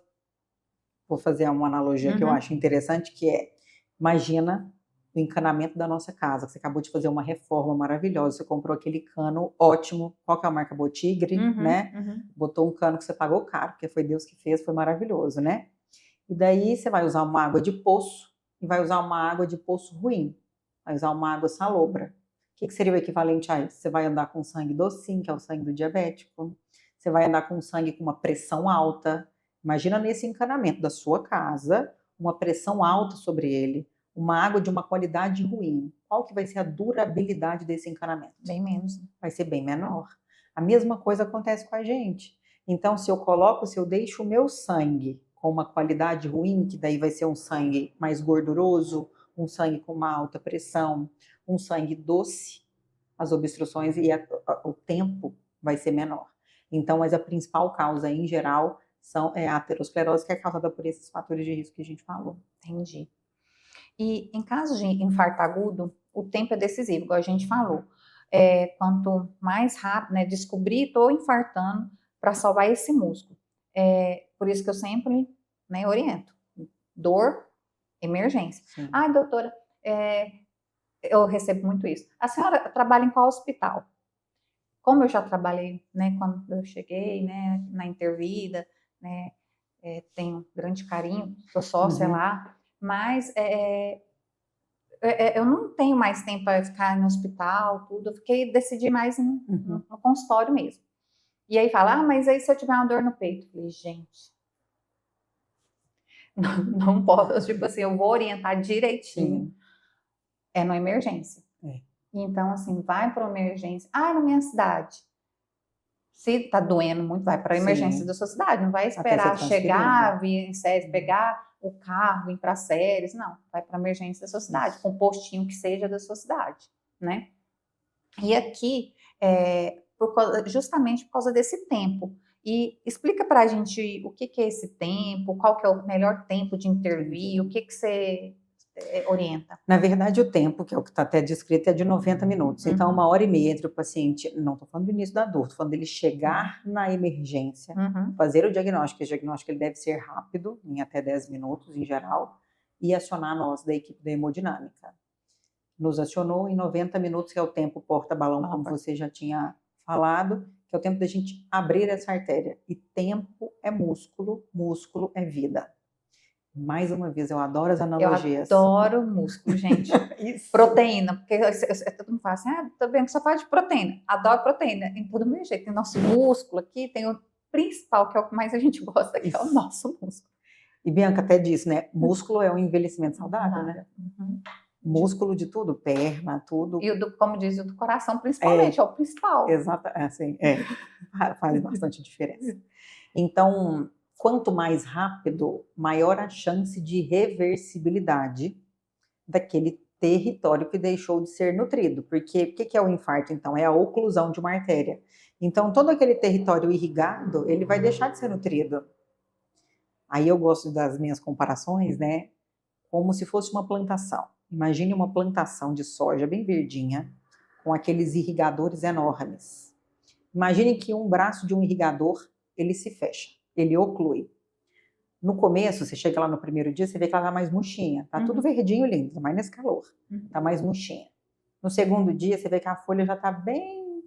vou fazer uma analogia que eu acho interessante, que é, imagina o encanamento da nossa casa, que você acabou de fazer uma reforma maravilhosa, você comprou aquele cano ótimo, qual que é a marca? Boa Tigre, né? Botou um cano que você pagou caro, porque foi Deus que fez, foi maravilhoso, né? E daí você vai usar uma água de poço e vai usar uma água de poço ruim, vai usar uma água salobra. O que seria o equivalente a isso? Você vai andar com sangue docinho, que é o sangue do diabético, você vai andar com sangue com uma pressão alta. Imagina nesse encanamento da sua casa, uma pressão alta sobre ele, uma água de uma qualidade ruim. Qual que vai ser a durabilidade desse encanamento? Bem menos. Vai ser bem menor. A mesma coisa acontece com a gente. Então, se eu deixo o meu sangue com uma qualidade ruim, que daí vai ser um sangue mais gorduroso, um sangue com uma alta pressão, um sangue doce, as obstruções e o tempo vai ser menor. Então, mas a principal causa, em geral, é a aterosclerose, que é causada por esses fatores de risco que a gente falou. Entendi. E em caso de infarto agudo, o tempo é decisivo, igual a gente falou. Quanto mais rápido, né, descobrir, estou infartando para salvar esse músculo. Por isso que eu sempre, né, oriento. Dor, emergência. Sim. Ai, doutora, eu recebo muito isso. A senhora trabalha em qual hospital? Como eu já trabalhei, né, quando eu cheguei, né, na Intervida, né, tenho grande carinho, sou sócia lá, mas eu não tenho mais tempo para ficar no hospital, tudo. Eu decidi mais no consultório mesmo. E aí fala, mas aí se eu tiver uma dor no peito? Eu falei, gente, não posso, tipo assim, eu vou orientar direitinho. É na emergência. Então, assim, vai para uma emergência. Na minha cidade. Se tá doendo muito, vai para a emergência da sua cidade. Não vai esperar chegar, vir em séries, pegar o carro, vir para séries. Não, vai para a emergência da sua cidade, com um postinho que seja da sua cidade, né? E aqui, justamente por causa desse tempo. E explica para a gente o que é esse tempo, qual que é o melhor tempo de intervir, o que você orienta? Na verdade, o tempo, que é o que está até descrito, é de 90 minutos. Então, 1h30 entre o paciente, não estou falando do início da dor, estou falando dele chegar na emergência, fazer o diagnóstico. O diagnóstico ele deve ser rápido, em até 10 minutos, em geral, e acionar nós da equipe da hemodinâmica. Nos acionou em 90 minutos, que é o tempo porta-balão, como você já tinha falado, que é o tempo da gente abrir essa artéria. E tempo é músculo, músculo é vida. Mais uma vez, eu adoro as analogias. Eu adoro músculo, gente. Proteína, porque todo mundo fala assim, tô vendo que só fala de proteína. Adoro proteína. Em todo meu jeito, tem nosso músculo aqui, tem o principal, que é o que mais a gente gosta, que é o nosso músculo. E Bianca até disse, né? Músculo é um envelhecimento saudável, né? Músculo de tudo, perna, tudo. E como diz, o do coração, principalmente, é o principal. Exato, assim, faz bastante diferença. Então, quanto mais rápido, maior a chance de reversibilidade daquele território que deixou de ser nutrido. Porque o que é o infarto, então? É a oclusão de uma artéria. Então, todo aquele território irrigado, ele vai deixar de ser nutrido. Aí eu gosto das minhas comparações, né? Como se fosse uma plantação. Imagine uma plantação de soja bem verdinha, com aqueles irrigadores enormes. Imagine que um braço de um irrigador, ele se fecha, ele oclui. No começo, você chega lá no primeiro dia, você vê que ela tá mais murchinha. Tá tudo verdinho, lindo, mas nesse calor. Tá mais murchinha. No segundo dia, você vê que a folha já tá bem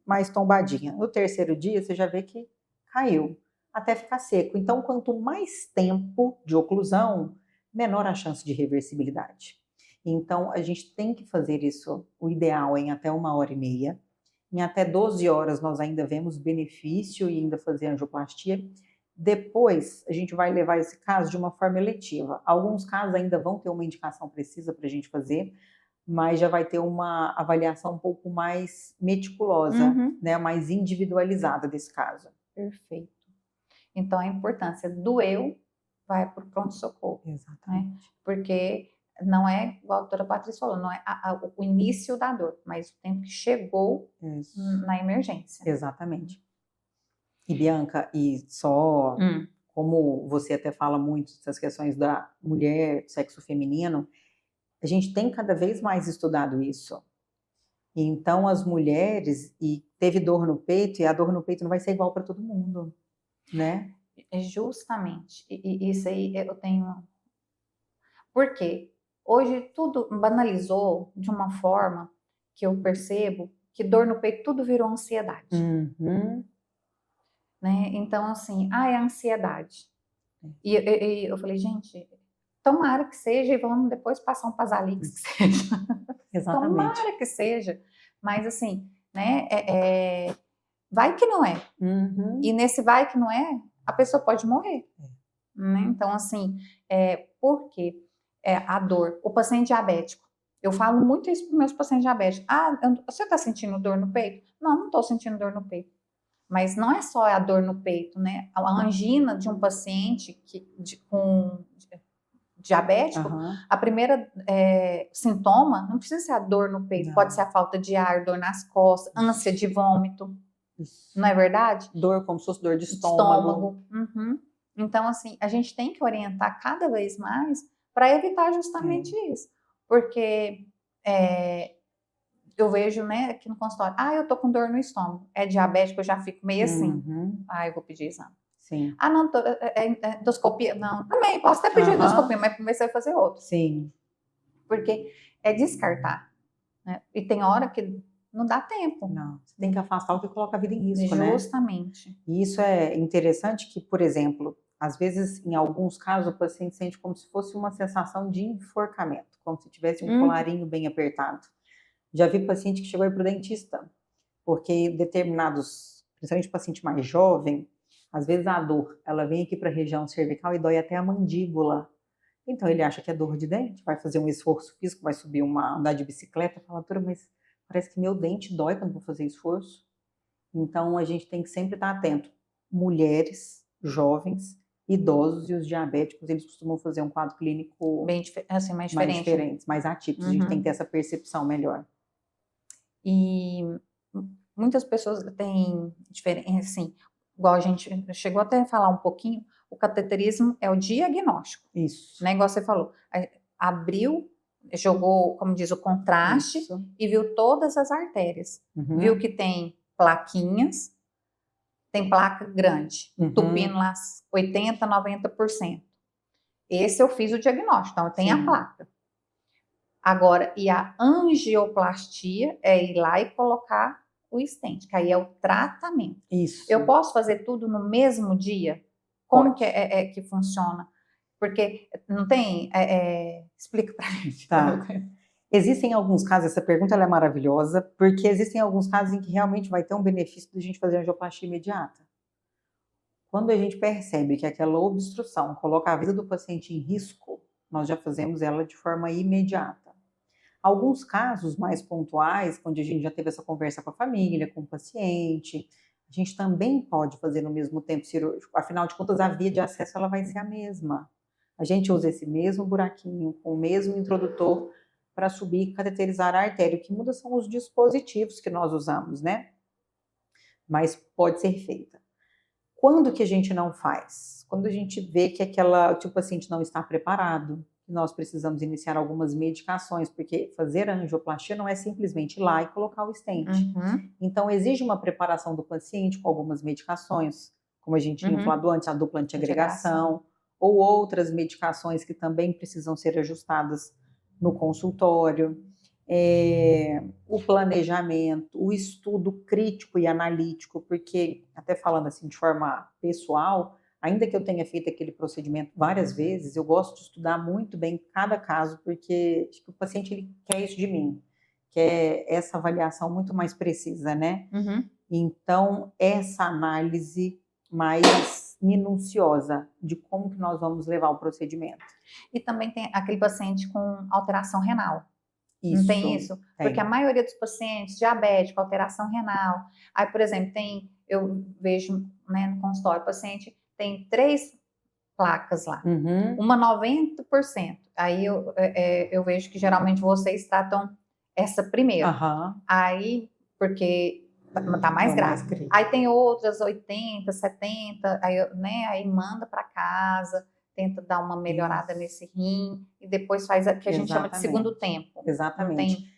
mais tombadinha. No terceiro dia, você já vê que caiu, até ficar seco. Então, quanto mais tempo de oclusão, menor a chance de reversibilidade. Então, a gente tem que fazer isso, o ideal, em até 1h30. Em até 12 horas, nós ainda vemos benefício e ainda fazer angioplastia. Depois, a gente vai levar esse caso de uma forma eletiva. Alguns casos ainda vão ter uma indicação precisa para a gente fazer, mas já vai ter uma avaliação um pouco mais meticulosa, né, mais individualizada desse caso. Perfeito. Então, a importância doeu, vai para o pronto-socorro. Exatamente. Né? Porque não é, igual a doutora Patrícia falou, não é o início da dor, mas o tempo que chegou na emergência. Exatamente. E Bianca, e só como você até fala muito dessas questões da mulher, do sexo feminino, a gente tem cada vez mais estudado isso. E então as mulheres, e teve dor no peito, e a dor no peito não vai ser igual para todo mundo, né? Justamente. E isso aí eu tenho. Por quê? Hoje tudo banalizou de uma forma que eu percebo que dor no peito tudo virou ansiedade, Uhum. né? Então, assim, é ansiedade. E eu falei, gente, tomara que seja e vamos depois passar um Pasalix que seja. Exatamente. Tomara que seja. Mas, assim, né, vai que não é. Uhum. E nesse vai que não é, a pessoa pode morrer. Né? Então, assim, por quê? A dor. O paciente diabético. Eu falo muito isso para os meus pacientes diabéticos. Você está sentindo dor no peito? Não estou sentindo dor no peito. Mas não é só a dor no peito, né? A angina de um paciente com diabético, a primeira sintoma não precisa ser a dor no peito, Não. pode ser a falta de ar, dor nas costas, ânsia de vômito. Isso. Não é verdade? Dor como se fosse dor de estômago. Uhum. Então, assim, a gente tem que orientar cada vez mais para evitar justamente isso. Porque eu vejo, né, aqui no consultório, eu tô com dor no estômago. É diabético, eu já fico meio assim. Eu vou pedir exame. Sim. Não, endoscopia? Não, também, posso até pedir endoscopia, mas primeiro você vai fazer outro. Sim. Porque é descartar. Né? E tem hora que não dá tempo. Não, você tem que afastar o que coloca a vida em risco, né? Justamente. E isso é interessante que, por exemplo, às vezes, em alguns casos, o paciente sente como se fosse uma sensação de enforcamento, como se tivesse um colarinho bem apertado. Já vi paciente que chegou aí para o dentista, porque determinados, principalmente paciente mais jovem, às vezes a dor, ela vem aqui para a região cervical e dói até a mandíbula. Então ele acha que é dor de dente, vai fazer um esforço físico, vai subir andar de bicicleta, fala, doutora, mas parece que meu dente dói quando vou fazer esforço. Então a gente tem que sempre estar atento. Mulheres, jovens, idosos e os diabéticos, eles costumam fazer um quadro clínico bem assim, mais diferente, mais atípico. A gente tem que ter essa percepção melhor. E muitas pessoas têm diferença, assim, igual a gente chegou até a falar um pouquinho, o cateterismo é o diagnóstico. Isso. Né? Igual você falou, abriu, jogou, como diz, o contraste e viu todas as artérias. Viu que tem plaquinhas, tem placa grande, tupindo lá 80%, 90%. Esse eu fiz o diagnóstico, então tem a placa. Agora, e a angioplastia é ir lá e colocar o stent, que aí é o tratamento. Isso. Eu posso fazer tudo no mesmo dia? Como que que funciona? Porque não tem... explica pra gente. Tá. Existem alguns casos, essa pergunta ela é maravilhosa, porque existem alguns casos em que realmente vai ter um benefício de a gente fazer angioplastia imediata. Quando a gente percebe que aquela obstrução coloca a vida do paciente em risco, nós já fazemos ela de forma imediata. Alguns casos mais pontuais, onde a gente já teve essa conversa com a família, com o paciente, a gente também pode fazer no mesmo tempo cirúrgico. Afinal de contas, a via de acesso ela vai ser a mesma. A gente usa esse mesmo buraquinho, com o mesmo introdutor, para subir e cateterizar a artéria. O que muda são os dispositivos que nós usamos, né? Mas pode ser feita. Quando que a gente não faz? Quando a gente vê que o paciente não está preparado, que nós precisamos iniciar algumas medicações, porque fazer a angioplastia não é simplesmente ir lá e colocar o stent. Então, exige uma preparação do paciente com algumas medicações, como a gente tinha falado antes, a dupla antiagregação, ou outras medicações que também precisam ser ajustadas no consultório. O planejamento, o estudo crítico e analítico, porque, até falando assim de forma pessoal, ainda que eu tenha feito aquele procedimento várias vezes, eu gosto de estudar muito bem cada caso, porque acho que o paciente ele quer isso de mim, quer essa avaliação muito mais precisa, né? Então, essa análise mais minuciosa de como que nós vamos levar o procedimento. E também tem aquele paciente com alteração renal. Isso, não tem isso? Tem. Porque a maioria dos pacientes, diabético, alteração renal. Aí, por exemplo, eu vejo, né, no consultório, o paciente tem 3 placas lá, uma 90%. Aí eu vejo que geralmente vocês tratam essa primeiro. Aí, porque tá mais grave. Aí tem outras 80, 70, aí manda para casa, tenta dar uma melhorada nesse rim e depois faz o que a gente chama de segundo tempo. Exatamente.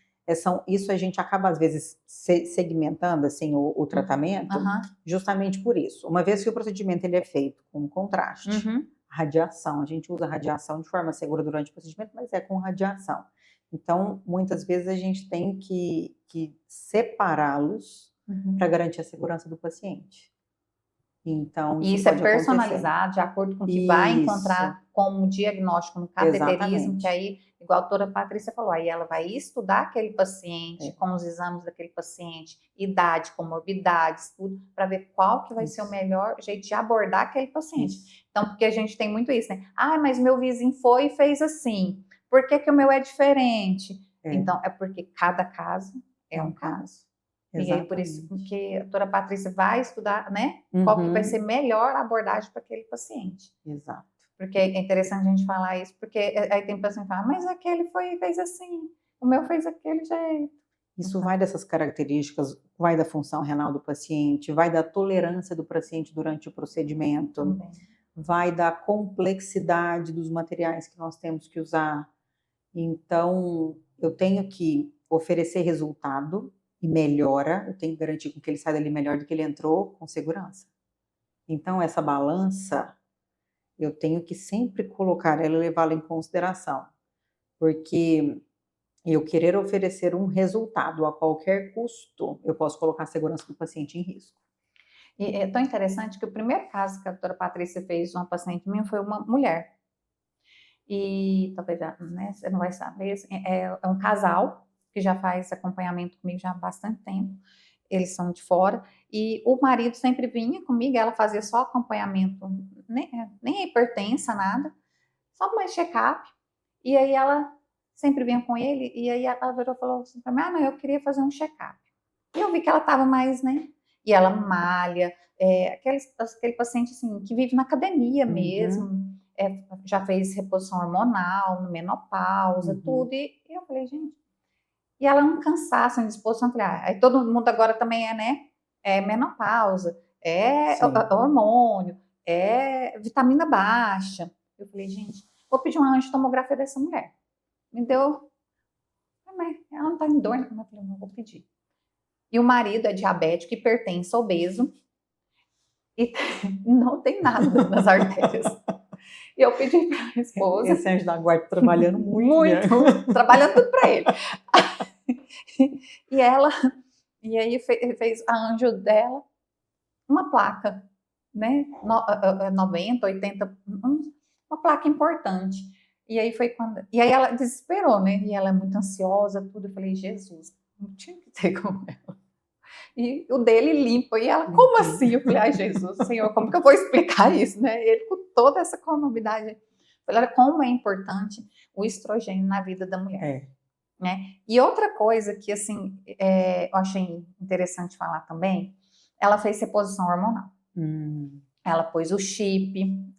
Isso a gente acaba, às vezes, segmentando assim, o tratamento, justamente por isso. Uma vez que o procedimento ele é feito com contraste, radiação, a gente usa radiação de forma segura durante o procedimento, mas é com radiação. Então, muitas vezes a gente tem que separá-los para garantir a segurança do paciente. Então, isso é personalizado, de acordo com o que vai encontrar como diagnóstico no cateterismo, que aí, igual a doutora Patrícia falou, aí ela vai estudar aquele paciente, com os exames daquele paciente, idade, comorbidades, tudo, para ver qual que vai ser o melhor jeito de abordar aquele paciente. Então, porque a gente tem muito isso, né? Ah, mas meu vizinho foi e fez assim. Por que que o meu é diferente? Então, é porque cada caso é um caso. E aí, por isso que a doutora Patrícia vai estudar, né? Qual que vai ser melhor a abordagem para aquele paciente. Exato. Porque é interessante a gente falar isso, porque aí tem paciente que fala, mas aquele fez assim, o meu fez daquele jeito. Isso vai dessas características, vai da função renal do paciente, vai da tolerância do paciente durante o procedimento, também. Vai da complexidade dos materiais que nós temos que usar. Então, eu tenho que oferecer resultado e melhora, eu tenho que garantir que ele saia dali melhor do que ele entrou, com segurança. Então, essa balança, eu tenho que sempre colocar ela e levá-la em consideração, porque eu querer oferecer um resultado a qualquer custo, eu posso colocar a segurança do paciente em risco. E é tão interessante que o primeiro caso que a doutora Patrícia fez de uma paciente minha foi uma mulher. E talvez já, né, você não vai saber, assim, é um casal que já faz acompanhamento comigo já há bastante tempo. Eles são de fora. E o marido sempre vinha comigo, ela fazia só acompanhamento, nem hipertensa, nada, só mais check-up. E aí ela sempre vinha com ele, e aí ela virou e falou assim para mim, não, eu queria fazer um check-up. E eu vi que ela estava mais, né? E ela malha, aquele paciente assim, que vive na academia mesmo, já fez reposição hormonal, menopausa, tudo. E eu falei, gente... E ela um cansaço, uma disposição, eu falei, aí todo mundo agora também é menopausa, hormônio, vitamina baixa. Eu falei, gente, vou pedir uma angiotomografia dessa mulher. Me deu, mas ela não tá em dor, eu falei, não vou pedir. E o marido é diabético, hipertenso, obeso, e não tem nada nas artérias. E eu pedi para a esposa... Esse anjo da guarda trabalhando muito. Trabalhando tudo para ele. E aí fez a anjo dela uma placa, né? 90, 80, uma placa importante. E aí foi quando... E aí ela desesperou, né? E ela é muito ansiosa, tudo. Eu falei, Jesus, não tinha que ter com ela. E o dele limpo. E ela, como assim? Eu falei, ai, Jesus, Senhor, como que eu vou explicar isso, né? Ele com toda essa comorbidade. Eu falei, olha, como é importante o estrogênio na vida da mulher. Né? E outra coisa que, assim, eu achei interessante falar também, ela fez reposição hormonal. Ela pôs o chip,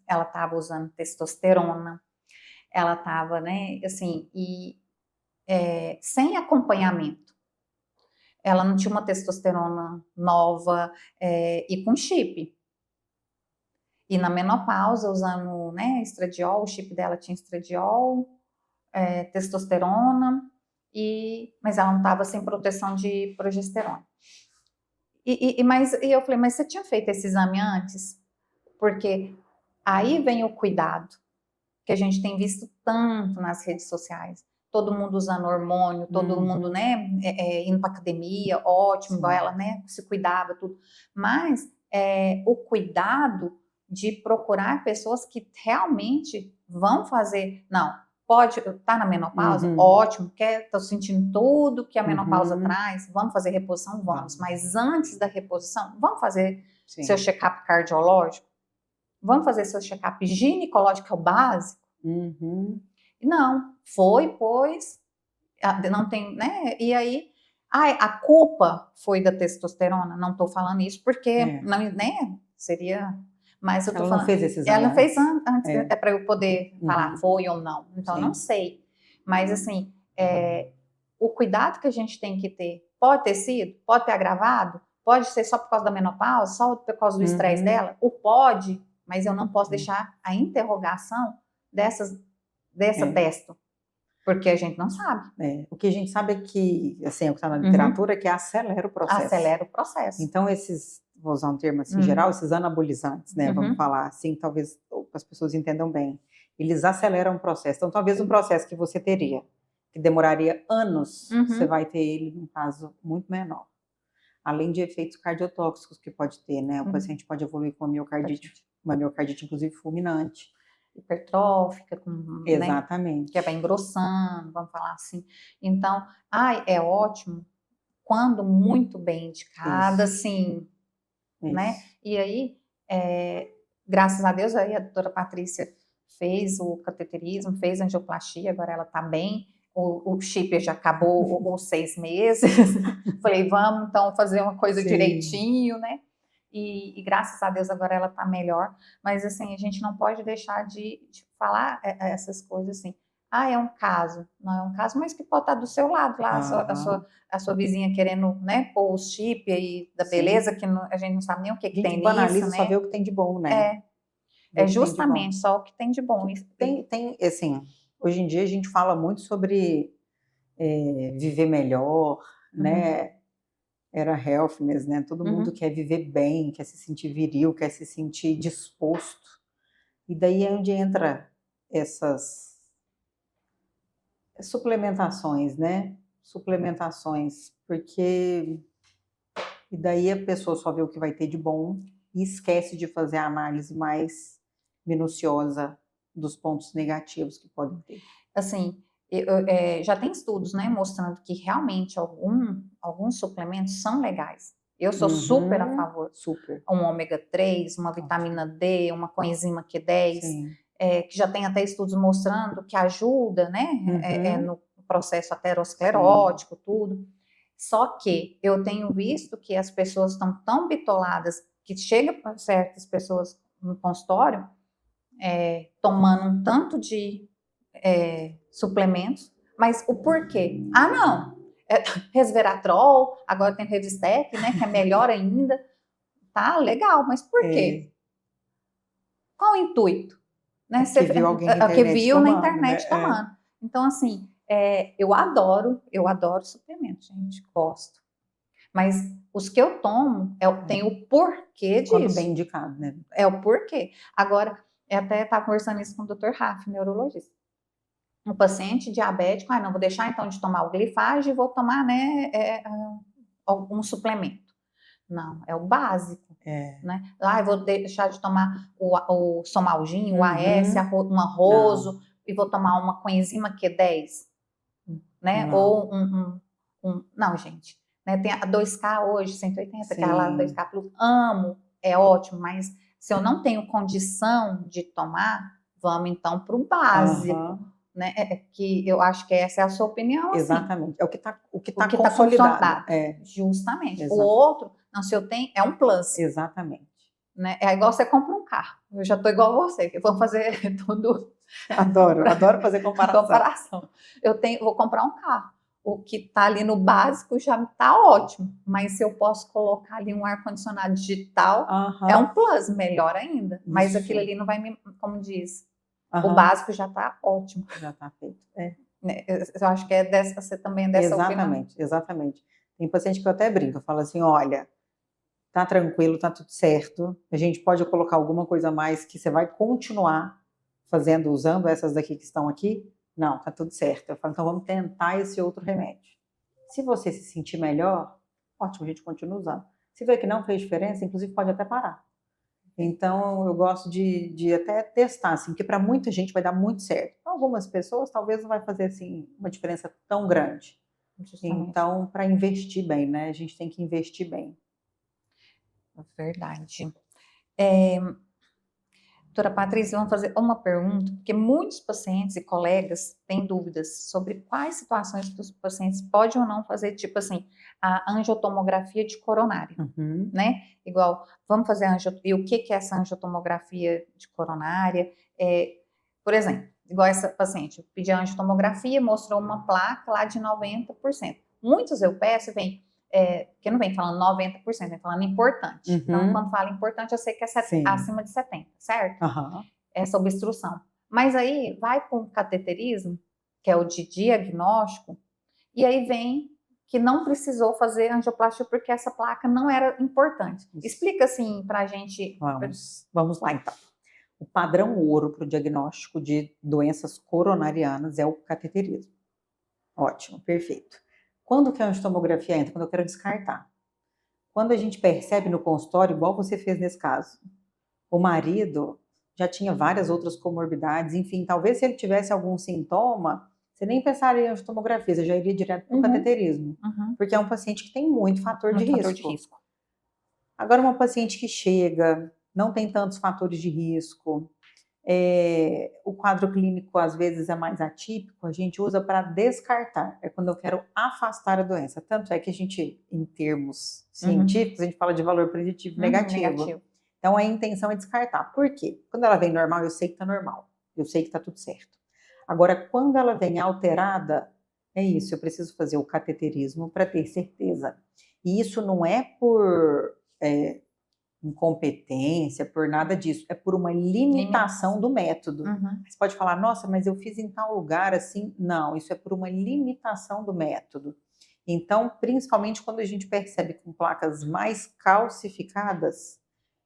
ela estava usando testosterona, ela estava, né, assim, sem acompanhamento. Ela não tinha uma testosterona nova e com chip. E na menopausa, usando, né, estradiol, o chip dela tinha estradiol, testosterona, mas ela não estava sem proteção de progesterona. E eu falei, mas você tinha feito esse exame antes? Porque aí vem o cuidado, que a gente tem visto tanto nas redes sociais. Todo mundo usando hormônio, todo mundo, né, indo para academia, ótimo, igual ela, né, se cuidava, tudo. Mas o cuidado de procurar pessoas que realmente vão fazer, não, pode, tá na menopausa, ótimo, tô sentindo tudo que a menopausa traz, vamos fazer reposição? Vamos. Mas antes da reposição, vamos fazer seu check-up cardiológico? Vamos fazer seu check-up ginecológico, que é o básico? Não, pois, não tem, né? E aí, a culpa foi da testosterona? Não tô falando isso porque, não, né, seria... Mas eu tô ela falando, não fez esse exame ela fez antes, para eu poder falar foi ou não. Então, eu não sei. Mas, assim, o cuidado que a gente tem que ter, pode ter sido, pode ter agravado, pode ser só por causa da menopausa, só por causa do estresse dela, pode, mas eu não posso deixar a interrogação dessa testo. Porque a gente não sabe. O que a gente sabe é que, assim, o que está na literatura, é que acelera o processo. Acelera o processo. Então, vou usar um termo assim geral, esses anabolizantes, né? Vamos falar assim, talvez as pessoas entendam bem. Eles aceleram o processo. Então, talvez um processo que você teria, que demoraria anos, você vai ter ele num prazo muito menor. Além de efeitos cardiotóxicos que pode ter, né? O paciente pode evoluir com uma miocardite inclusive fulminante. Hipertrófica, exatamente. Né? Que vai engrossando, vamos falar assim. Então, é ótimo quando muito bem indicada, assim, né? E aí, graças a Deus, aí a doutora Patrícia fez o cateterismo, fez a angioplastia, agora ela tá bem. O chip já acabou os 6 meses. Falei, vamos então fazer uma coisa direitinho, né? E graças a Deus agora ela tá melhor. Mas assim, a gente não pode deixar de falar essas coisas assim. É um caso. Não é um caso, mas que pode estar do seu lado lá, a sua vizinha querendo, né, pôr o chip aí da beleza, que a gente não sabe nem o que tem banaliza, nisso, né? Só vê o que tem de bom, né? É justamente só o que tem de bom. Tem, assim, hoje em dia a gente fala muito sobre viver melhor, né? Era healthiness, né? Todo mundo quer viver bem, quer se sentir viril, quer se sentir disposto. E daí é onde entra essas suplementações, né? Suplementações, porque e daí a pessoa só vê o que vai ter de bom e esquece de fazer a análise mais minuciosa dos pontos negativos que podem ter. Assim, já tem estudos, né, mostrando que realmente alguns suplementos são legais. Eu sou super a favor. Super. Um ômega 3, uma vitamina D, uma coenzima Q10, que já tem até estudos mostrando que ajuda, né, no processo aterosclerótico, tudo. Só que eu tenho visto que as pessoas estão tão bitoladas que chega para certas pessoas no consultório tomando um tanto de suplementos, mas o porquê? Não, resveratrol, agora tem Revistec, né, que é melhor ainda, tá legal, mas por quê? Qual o intuito? Né? Que viu alguém na internet tomando. Então, assim, eu adoro suplementos, gente, gosto. Mas os que eu tomo, tem o porquê disso. Quando bem indicado, né? É o porquê. Agora, eu até estava conversando isso com o Dr. Rafa, neurologista. Um paciente diabético, não, vou deixar então de tomar o glifage e vou tomar, né, algum suplemento. Não, é o básico. Né? Eu vou deixar de tomar o Somalgin, o AS, um arrozo, e vou tomar uma coenzima Q10. Né? Não. Ou não, gente. Né? Tem a 2K hoje, 180, que é lá 2K Plus. Amo, é ótimo, mas se eu não tenho condição de tomar, vamos então para o básico. Né? Que eu acho que essa é a sua opinião. Exatamente. Assim. É o que tá consolidado. Justamente. Exato. O outro, não, se eu tenho, é um plus. Exatamente. Né? É igual você compra um carro. Eu já estou igual a você, que vou fazer tudo. Adoro fazer comparação. Vou comprar um carro. O que está ali no básico já está ótimo. Mas se eu posso colocar ali um ar-condicionado digital, é um plus, melhor ainda. Mas aquilo ali não vai me, como diz, o básico já está ótimo. Já está feito. Eu acho que você também é dessa opinião. Exatamente. Tem paciente que eu até brinco, eu falo assim, olha, tá tranquilo, tá tudo certo, a gente pode colocar alguma coisa a mais que você vai continuar usando essas daqui que estão aqui? Não, tá tudo certo. Eu falo, então vamos tentar esse outro remédio. Se você se sentir melhor, ótimo, a gente continua usando. Se vê que não fez diferença, inclusive pode até parar. Então, eu gosto de até testar, assim, porque para muita gente vai dar muito certo. Para algumas pessoas, talvez não vai fazer, assim, uma diferença tão grande. Justamente. Então, para investir bem, né? A gente tem que investir bem. Verdade. Doutora Patrícia, vamos fazer uma pergunta, porque muitos pacientes e colegas têm dúvidas sobre quais situações que os pacientes podem ou não fazer, tipo assim, a angiotomografia de coronária, né? Igual, vamos fazer e o que é essa angiotomografia de coronária? Por exemplo, igual essa paciente, eu pedi a angiotomografia, mostrou uma placa lá de 90%. Muitos eu peço, que não vem falando 90%, vem falando importante. Então, quando fala importante, eu sei que é acima de 70%, certo? Essa obstrução. Mas aí, vai com cateterismo, que é o de diagnóstico, e aí vem que não precisou fazer angioplastia porque essa placa não era importante. Explica assim para a gente. Vamos lá então. O padrão ouro para o diagnóstico de doenças coronarianas é o cateterismo. Ótimo, perfeito. Quando que a angiotomografia entra? Quando eu quero descartar. Quando a gente percebe no consultório, igual você fez nesse caso, o marido já tinha várias outras comorbidades, enfim, talvez se ele tivesse algum sintoma, você nem pensaria em angiotomografia, você já iria direto para o cateterismo, porque é um paciente que tem muito fator de risco. Agora, uma paciente que chega, não tem tantos fatores de risco, o quadro clínico às vezes é mais atípico, a gente usa para descartar, é quando eu quero afastar a doença. Tanto é que a gente, em termos científicos, a gente fala de valor preditivo negativo. Então a intenção é descartar. Por quê? Quando ela vem normal, eu sei que está normal, eu sei que está tudo certo. Agora, quando ela vem alterada, é isso, eu preciso fazer o cateterismo para ter certeza. E isso não é por incompetência, por nada disso, é por uma limitação do método. Você pode falar, nossa, mas eu fiz em tal lugar assim. Não, isso é por uma limitação do método. Então, principalmente quando a gente percebe com placas mais calcificadas,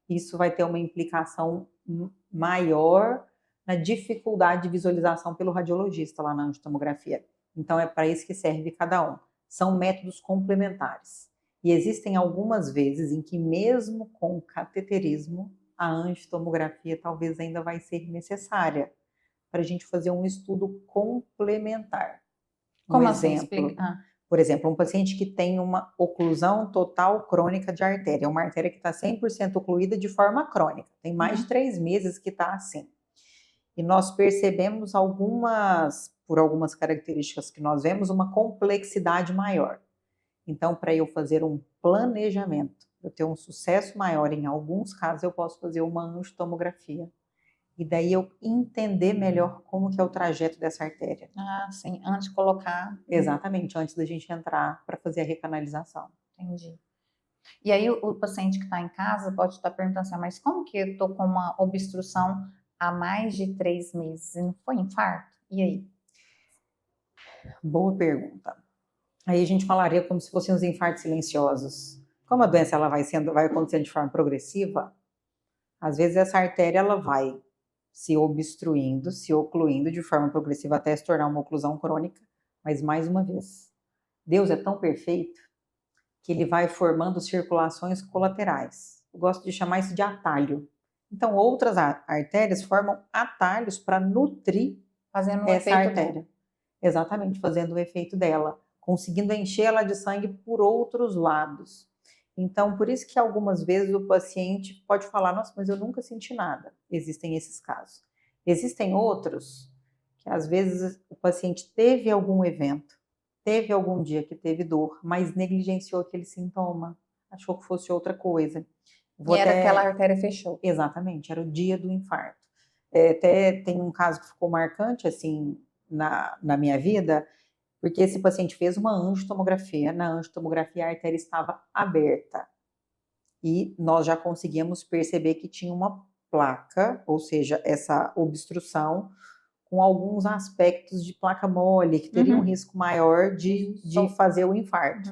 isso vai ter uma implicação maior na dificuldade de visualização pelo radiologista lá na angiotomografia. Então, é para isso que serve cada um. São métodos complementares. E existem algumas vezes em que, mesmo com cateterismo, a angiotomografia talvez ainda vai ser necessária para a gente fazer um estudo complementar. Como assim? Explica. Por exemplo, um paciente que tem uma oclusão total crônica de artéria, uma artéria que está 100% ocluída de forma crônica, tem mais de 3 meses que está assim. E nós percebemos por algumas características que nós vemos, uma complexidade maior. Então, para eu fazer um planejamento, eu ter um sucesso maior em alguns casos, eu posso fazer uma angiotomografia. E daí eu entender melhor como que é o trajeto dessa artéria. Ah, sim, antes de colocar. Exatamente, antes da gente entrar para fazer a recanalização. Entendi. E aí o paciente que está em casa pode estar perguntando assim, mas como que eu estou com uma obstrução há mais de 3 meses e não foi infarto? E aí? Boa pergunta. Aí a gente falaria como se fossem os infartos silenciosos. Como a doença ela vai acontecendo de forma progressiva, às vezes essa artéria ela vai se obstruindo, se ocluindo de forma progressiva até se tornar uma oclusão crônica. Mas mais uma vez, Deus é tão perfeito que ele vai formando circulações colaterais. Eu gosto de chamar isso de atalho. Então outras artérias formam atalhos para nutrir essa artéria. Exatamente, fazendo o efeito dela, conseguindo encher ela de sangue por outros lados. Então, por isso que algumas vezes o paciente pode falar, nossa, mas eu nunca senti nada. Existem esses casos. Existem outros que às vezes o paciente teve algum evento, teve algum dia que teve dor, mas negligenciou aquele sintoma, achou que fosse outra coisa. Era aquela artéria fechou. Exatamente, era o dia do infarto. Até tem um caso que ficou marcante, assim, na minha vida, porque esse paciente fez uma angiotomografia, na angiotomografia a artéria estava aberta e nós já conseguíamos perceber que tinha uma placa, ou seja, essa obstrução com alguns aspectos de placa mole, que teria um risco maior de fazer o infarto.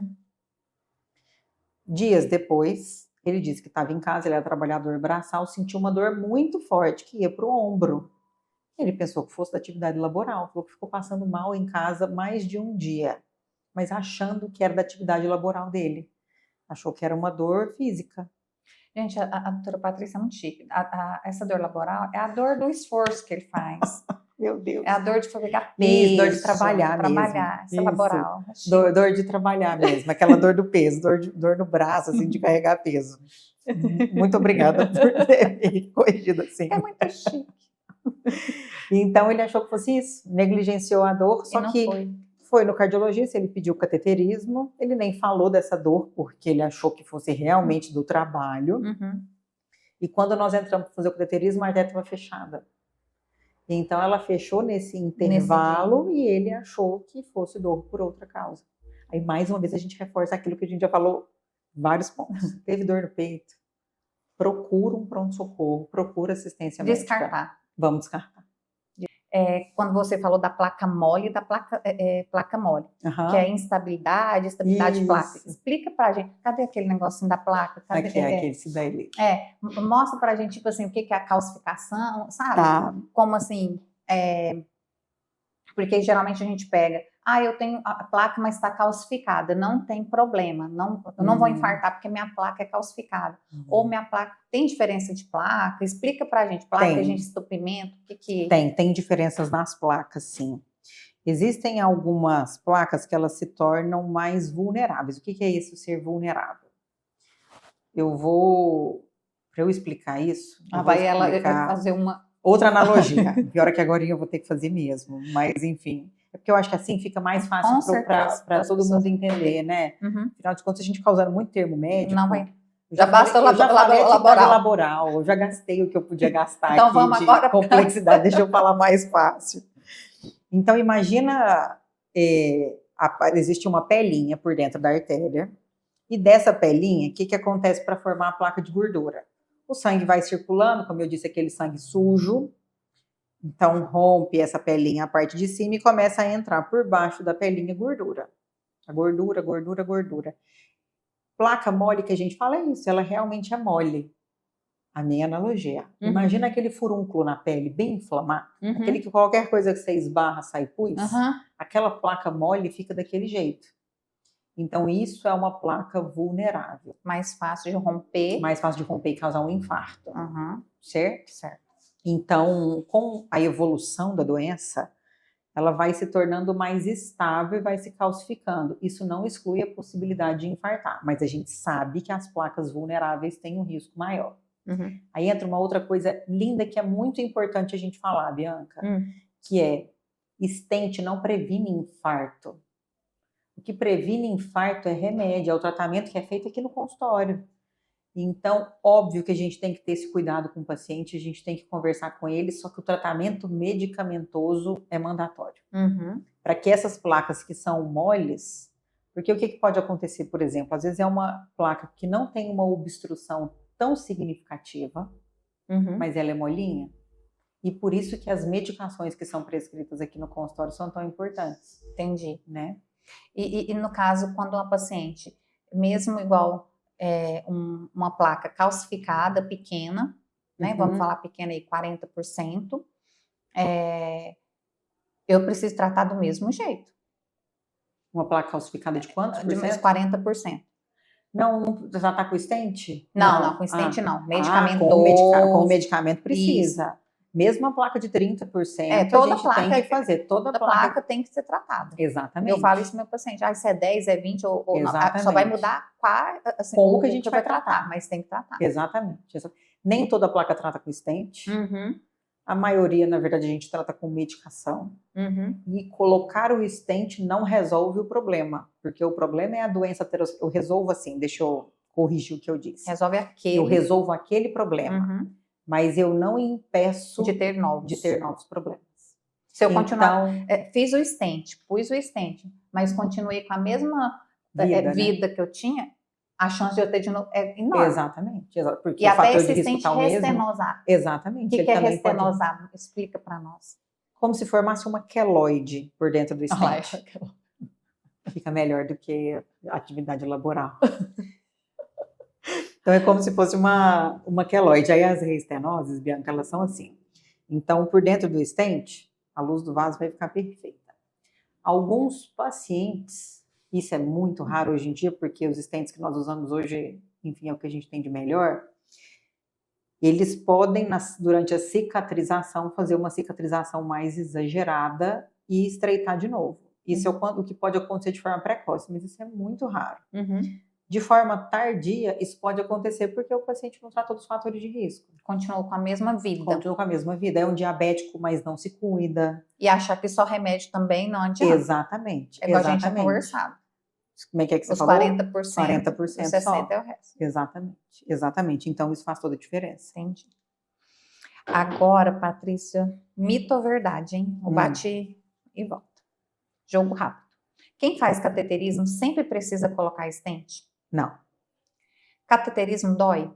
Dias depois, ele disse que estava em casa, ele era trabalhador braçal, sentiu uma dor muito forte que ia para o ombro. Ele pensou que fosse da atividade laboral, falou que ficou passando mal em casa mais de um dia, mas achando que era da atividade laboral dele. Achou que era uma dor física. Gente, a doutora Patrícia é muito chique. Essa dor laboral é a dor do esforço que ele faz. Meu Deus. É a dor de pegar peso. Dor de trabalhar mesmo. Essa laboral. Dor de trabalhar mesmo, aquela dor do peso, dor no braço, assim, de carregar peso. Muito obrigada por ter me corrigido assim. É muito chique. Então ele achou que fosse isso, negligenciou a dor, só que foi no cardiologista, ele pediu cateterismo, ele nem falou dessa dor, porque ele achou que fosse realmente do trabalho. E quando nós entramos para fazer o cateterismo, a artéria estava fechada. Então ela fechou nesse intervalo e ele achou que fosse dor por outra causa. Aí mais uma vez a gente reforça aquilo que a gente já falou, vários pontos. Teve dor no peito, procura um pronto-socorro, procura assistência médica. Descartar. Vamos descartar. quando você falou da placa mole e da placa mole, que é instabilidade, estabilidade de placa. Explica pra gente, cadê aquele negocinho da placa? Cadê, aqui, esse daí. Mostra pra gente, tipo assim, o que é a calcificação, sabe? Tá. Como assim, porque geralmente a gente pega, eu tenho a placa, mas está calcificada, não tem problema, eu não vou infartar porque minha placa é calcificada. Ou minha placa, tem diferença de placa? Explica pra gente, placa, gente, estupimento, o que... Tem diferenças nas placas, sim. Existem algumas placas que elas se tornam mais vulneráveis. O que é isso, ser vulnerável? Para eu explicar isso, vai fazer uma... outra analogia. Pior que agora eu vou ter que fazer mesmo, mas enfim. É porque eu acho que assim fica mais fácil para todo mundo entender, né? Afinal de contas, a gente fica usando muito termo médico. Não vai. Já basta laboral. Eu já gastei o que eu podia gastar então, aqui vamos de agora complexidade. Deixa eu falar mais fácil. Então, imagina, existe uma pelinha por dentro da artéria, e dessa pelinha, o que acontece para formar a placa de gordura? O sangue vai circulando, como eu disse, aquele sangue sujo, então rompe essa pelinha, a parte de cima, e começa a entrar por baixo da pelinha gordura. A gordura. Placa mole que a gente fala é isso, ela realmente é mole. A minha analogia. Imagina aquele furúnculo na pele bem inflamado, aquele que qualquer coisa que você esbarra sai pus, aquela placa mole fica daquele jeito. Então isso é uma placa vulnerável. Mais fácil de romper. Mais fácil de romper e causar um infarto. Certo? Certo. Então, com a evolução da doença, ela vai se tornando mais estável e vai se calcificando. Isso não exclui a possibilidade de infartar, mas a gente sabe que as placas vulneráveis têm um risco maior. Aí entra uma outra coisa linda que é muito importante a gente falar, Bianca, que é stent não previne infarto. O que previne infarto é remédio, é o tratamento que é feito aqui no consultório. Então, óbvio que a gente tem que ter esse cuidado com o paciente, a gente tem que conversar com ele, só que o tratamento medicamentoso é mandatório. Para que essas placas que são moles, porque o que pode acontecer, por exemplo, às vezes é uma placa que não tem uma obstrução tão significativa, mas ela é molinha, e por isso que as medicações que são prescritas aqui no consultório são tão importantes. Entendi. Né? E no caso, quando uma paciente, mesmo igual uma placa calcificada, pequena, né? Vamos falar pequena aí, 40%, eu preciso tratar do mesmo jeito. Uma placa calcificada de quantos por cento? De uns 40%. Não tratar com stent? Não, com stent não. Medicamento. Com medicamento precisa. Isso. Mesmo a placa de 30%, toda a gente placa tem que fazer. Toda placa tem que ser tratada. Exatamente. Eu falo isso pro meu paciente. Se é 10, é 20 ou não. Só vai mudar assim, como que a gente vai tratar, mas tem que tratar. Exatamente. Nem toda placa trata com stent. A maioria, na verdade, a gente trata com medicação. E colocar o stent não resolve o problema. Porque o problema é a doença aterosclerótica. Eu resolvo assim, deixa eu corrigir o que eu disse. Resolve aquele. Eu resolvo aquele problema. Mas eu não impeço de ter novos problemas. Se eu continuar, fiz o stent, pus o stent, mas continuei com a mesma vida que eu tinha, a chance de eu ter de novo é enorme. Exatamente. Porque e o até fator esse de risco tá o mesmo. restenosar. Exatamente. O que é restenosar? Explica para nós. Como se formasse uma queloide por dentro do stent. Fica melhor do que a atividade laboral. Então, é como se fosse uma queloide. Aí as reestenoses, Bianca, elas são assim. Então, por dentro do stent, a luz do vaso vai ficar perfeita. Alguns pacientes, isso é muito raro hoje em dia, porque os stents que nós usamos hoje, enfim, é o que a gente tem de melhor, eles podem, durante a cicatrização, fazer uma cicatrização mais exagerada e estreitar de novo. Isso é o que pode acontecer de forma precoce, mas isso é muito raro. De forma tardia, isso pode acontecer porque o paciente não tratou dos fatores de risco. Continuou com a mesma vida. É um diabético, mas não se cuida. E achar que só remédio também não adianta. Exatamente. É igual a gente tinha conversado. Como é que você Os falou? 40%. 40% os 60% só. É o resto. Exatamente. Então, isso faz toda a diferença. Entendi. Agora, Patrícia, mito ou verdade, hein? O bate e volta. Jogo rápido. Quem faz cateterismo sempre precisa colocar stent? Não. Cateterismo dói?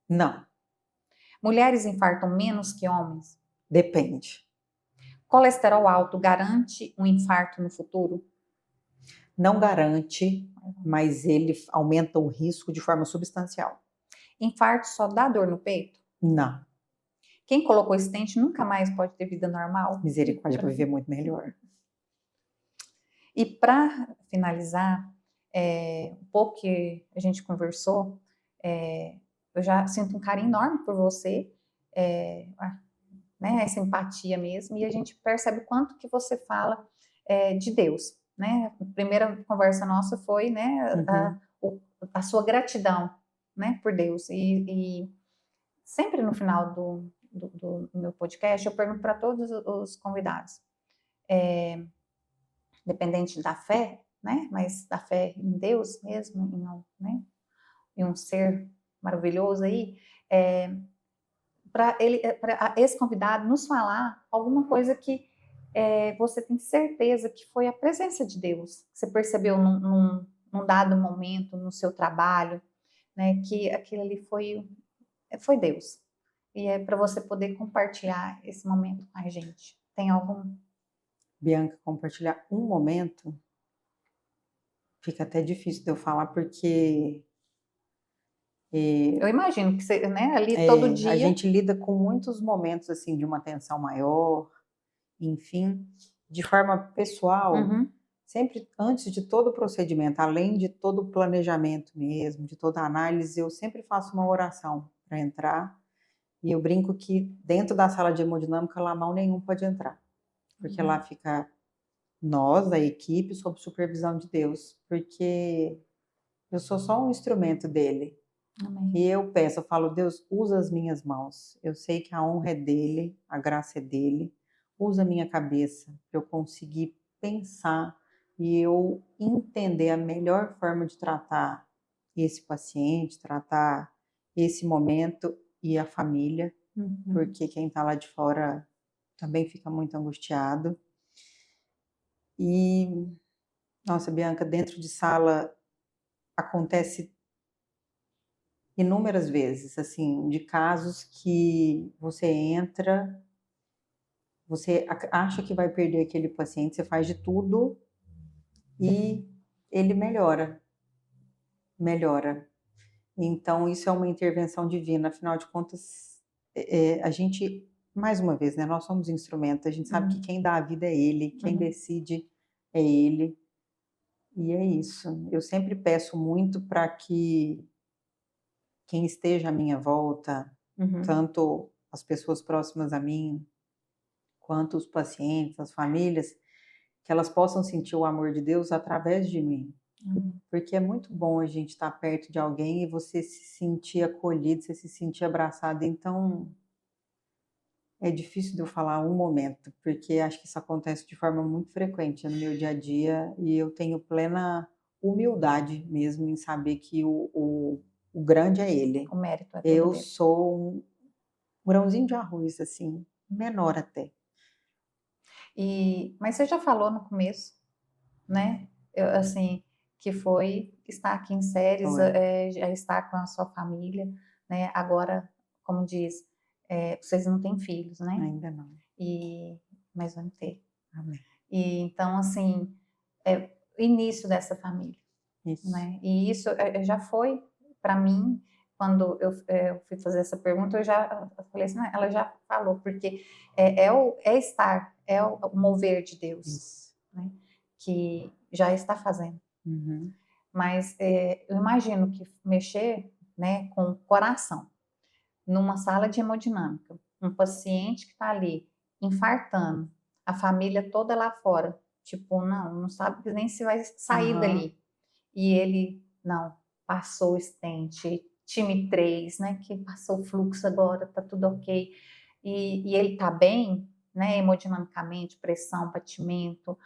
Não. Mulheres infartam menos que homens? Depende. Colesterol alto garante um infarto no futuro? Não garante, mas ele aumenta o risco de forma substancial. Infarto só dá dor no peito? Não. Quem colocou stent nunca mais pode ter vida normal? Misericórdia, para viver muito melhor. E para finalizar, um pouco que a gente conversou, eu já sinto um carinho enorme por você, né, essa empatia mesmo, e a gente percebe o quanto que você fala de Deus, né? A primeira conversa nossa foi, né, a sua gratidão, né, por Deus. E sempre no final do meu podcast, eu pergunto para todos os convidados, dependente da fé, né, mas da fé em Deus mesmo, né, em um ser maravilhoso aí, para esse convidado nos falar alguma coisa que você tem certeza que foi a presença de Deus, que você percebeu num dado momento no seu trabalho, né, que aquilo ali foi Deus. E é para você poder compartilhar esse momento com a gente. Tem algum? Bianca, compartilhar um momento fica até difícil de eu falar, porque eu imagino que você, né, ali todo dia. A gente lida com muitos momentos assim de uma tensão maior, enfim, de forma pessoal, sempre antes de todo o procedimento, além de todo o planejamento mesmo, de toda a análise, eu sempre faço uma oração para entrar, e eu brinco que dentro da sala de hemodinâmica lá mal nenhum pode entrar, porque lá fica nós, a equipe, sob supervisão de Deus, porque eu sou só um instrumento dele. Amém. E eu peço, eu falo, Deus, usa as minhas mãos. Eu sei que a honra é dele, a graça é dele. Usa a minha cabeça para eu conseguir pensar e eu entender a melhor forma de tratar esse paciente, tratar esse momento e a família, porque quem está lá de fora também fica muito angustiado. E, nossa, Bianca, dentro de sala acontece inúmeras vezes, assim, de casos que você entra, você acha que vai perder aquele paciente, você faz de tudo e ele melhora. Então, isso é uma intervenção divina, afinal de contas, a gente, mais uma vez, né, nós somos instrumentos, a gente sabe que quem dá a vida é ele, quem decide é ele, e é isso. Eu sempre peço muito para que quem esteja à minha volta, tanto as pessoas próximas a mim, quanto os pacientes, as famílias, que elas possam sentir o amor de Deus através de mim. Porque é muito bom a gente estar perto de alguém e você se sentir acolhido, você se sentir abraçado. Então, é difícil de eu falar um momento, porque acho que isso acontece de forma muito frequente no meu dia a dia e eu tenho plena humildade mesmo em saber que o grande é ele. O mérito é todo Eu dele. sou um grãozinho de arroz, assim, menor até. Mas você já falou no começo, né? Assim, que foi estar aqui em Séries, já estar com a sua família, né? Agora, como diz, vocês não têm filhos, né? Ainda não. Mas vão ter. Amém. E então, assim, o início dessa família, Isso. né? E isso já foi para mim. Quando eu fui fazer essa pergunta, eu falei assim, ela já falou, porque estar, o mover de Deus, né, que já está fazendo. Mas eu imagino que mexer, né, com o coração, numa sala de hemodinâmica, um paciente que está ali infartando, a família toda lá fora, tipo, não sabe nem se vai sair dali. E ele, não, passou o stent, time 3, né, que passou o fluxo agora, tá tudo ok. E ele tá bem, né, hemodinamicamente, pressão, batimento.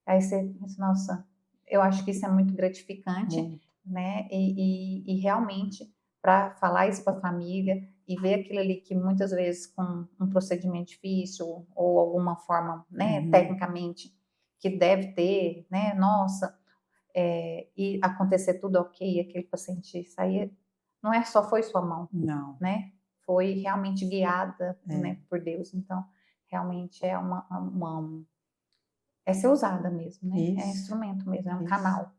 Aí você pensa, nossa, eu acho que isso é muito gratificante, né, e realmente, para falar isso para a família e ver aquilo ali que muitas vezes com um procedimento difícil ou alguma forma, né, tecnicamente, que deve ter, né, nossa, e acontecer tudo ok, aquele paciente sair, não foi sua mão, Não. né? Foi realmente guiada, né, por Deus. Então, realmente é é ser usada mesmesmo, né? Isso. É instrumento mesmo, é um canal.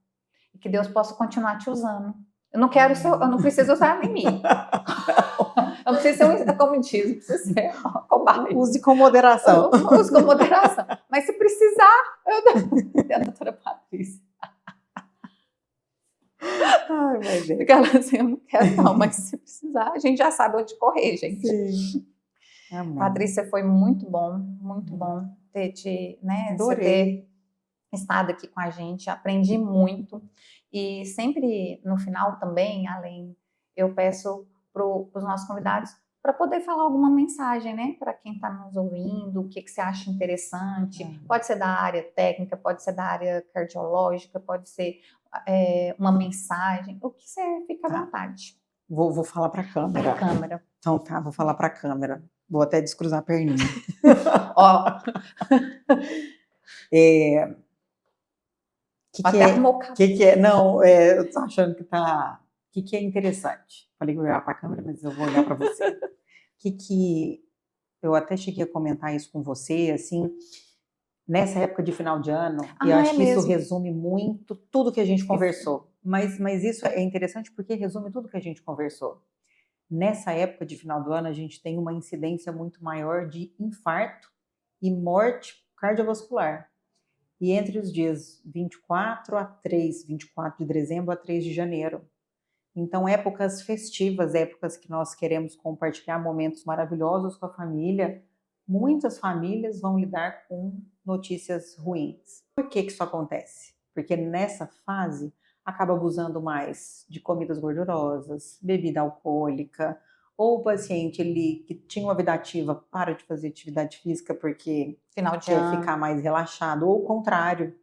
E que Deus possa continuar te usando. Eu não preciso usar em mim. Eu não preciso ser, como diz, não preciso ser cobaia. Use com moderação. Use com moderação. Mas se precisar, a doutora Patrícia. Ai, mas Porque ela assim, eu não quero não, mas se precisar, a gente já sabe onde correr, gente. Sim. Amém. Patrícia, foi muito bom ter né, você ter estado aqui com a gente, aprendi muito. E sempre no final também, eu peço para os nossos convidados para poder falar alguma mensagem, né, para quem está nos ouvindo, o que você acha interessante. Pode ser da área técnica, pode ser da área cardiológica, pode ser uma mensagem, o que você fica à vontade. Vou falar para a câmera. Então tá, vou falar para a câmera. Vou até descruzar a perninha. Ó. Que é? Não, eu tô achando que tá. O que é interessante? Falei que eu ia olhar para a câmera, mas eu vou olhar para você. Eu até cheguei a comentar isso com você, assim, nessa época de final de ano, e eu acho que isso resume muito tudo que a gente conversou. Mas isso é interessante porque resume tudo que a gente conversou. Nessa época de final do ano, a gente tem uma incidência muito maior de infarto e morte cardiovascular. E entre os dias 24 de dezembro a 3 de janeiro. Então, épocas festivas, épocas que nós queremos compartilhar momentos maravilhosos com a família, muitas famílias vão lidar com notícias ruins. Por que isso acontece? Porque nessa fase acaba abusando mais de comidas gordurosas, bebida alcoólica, ou o paciente que tinha uma vida ativa para de fazer atividade física porque quer ficar mais relaxado, ou o contrário.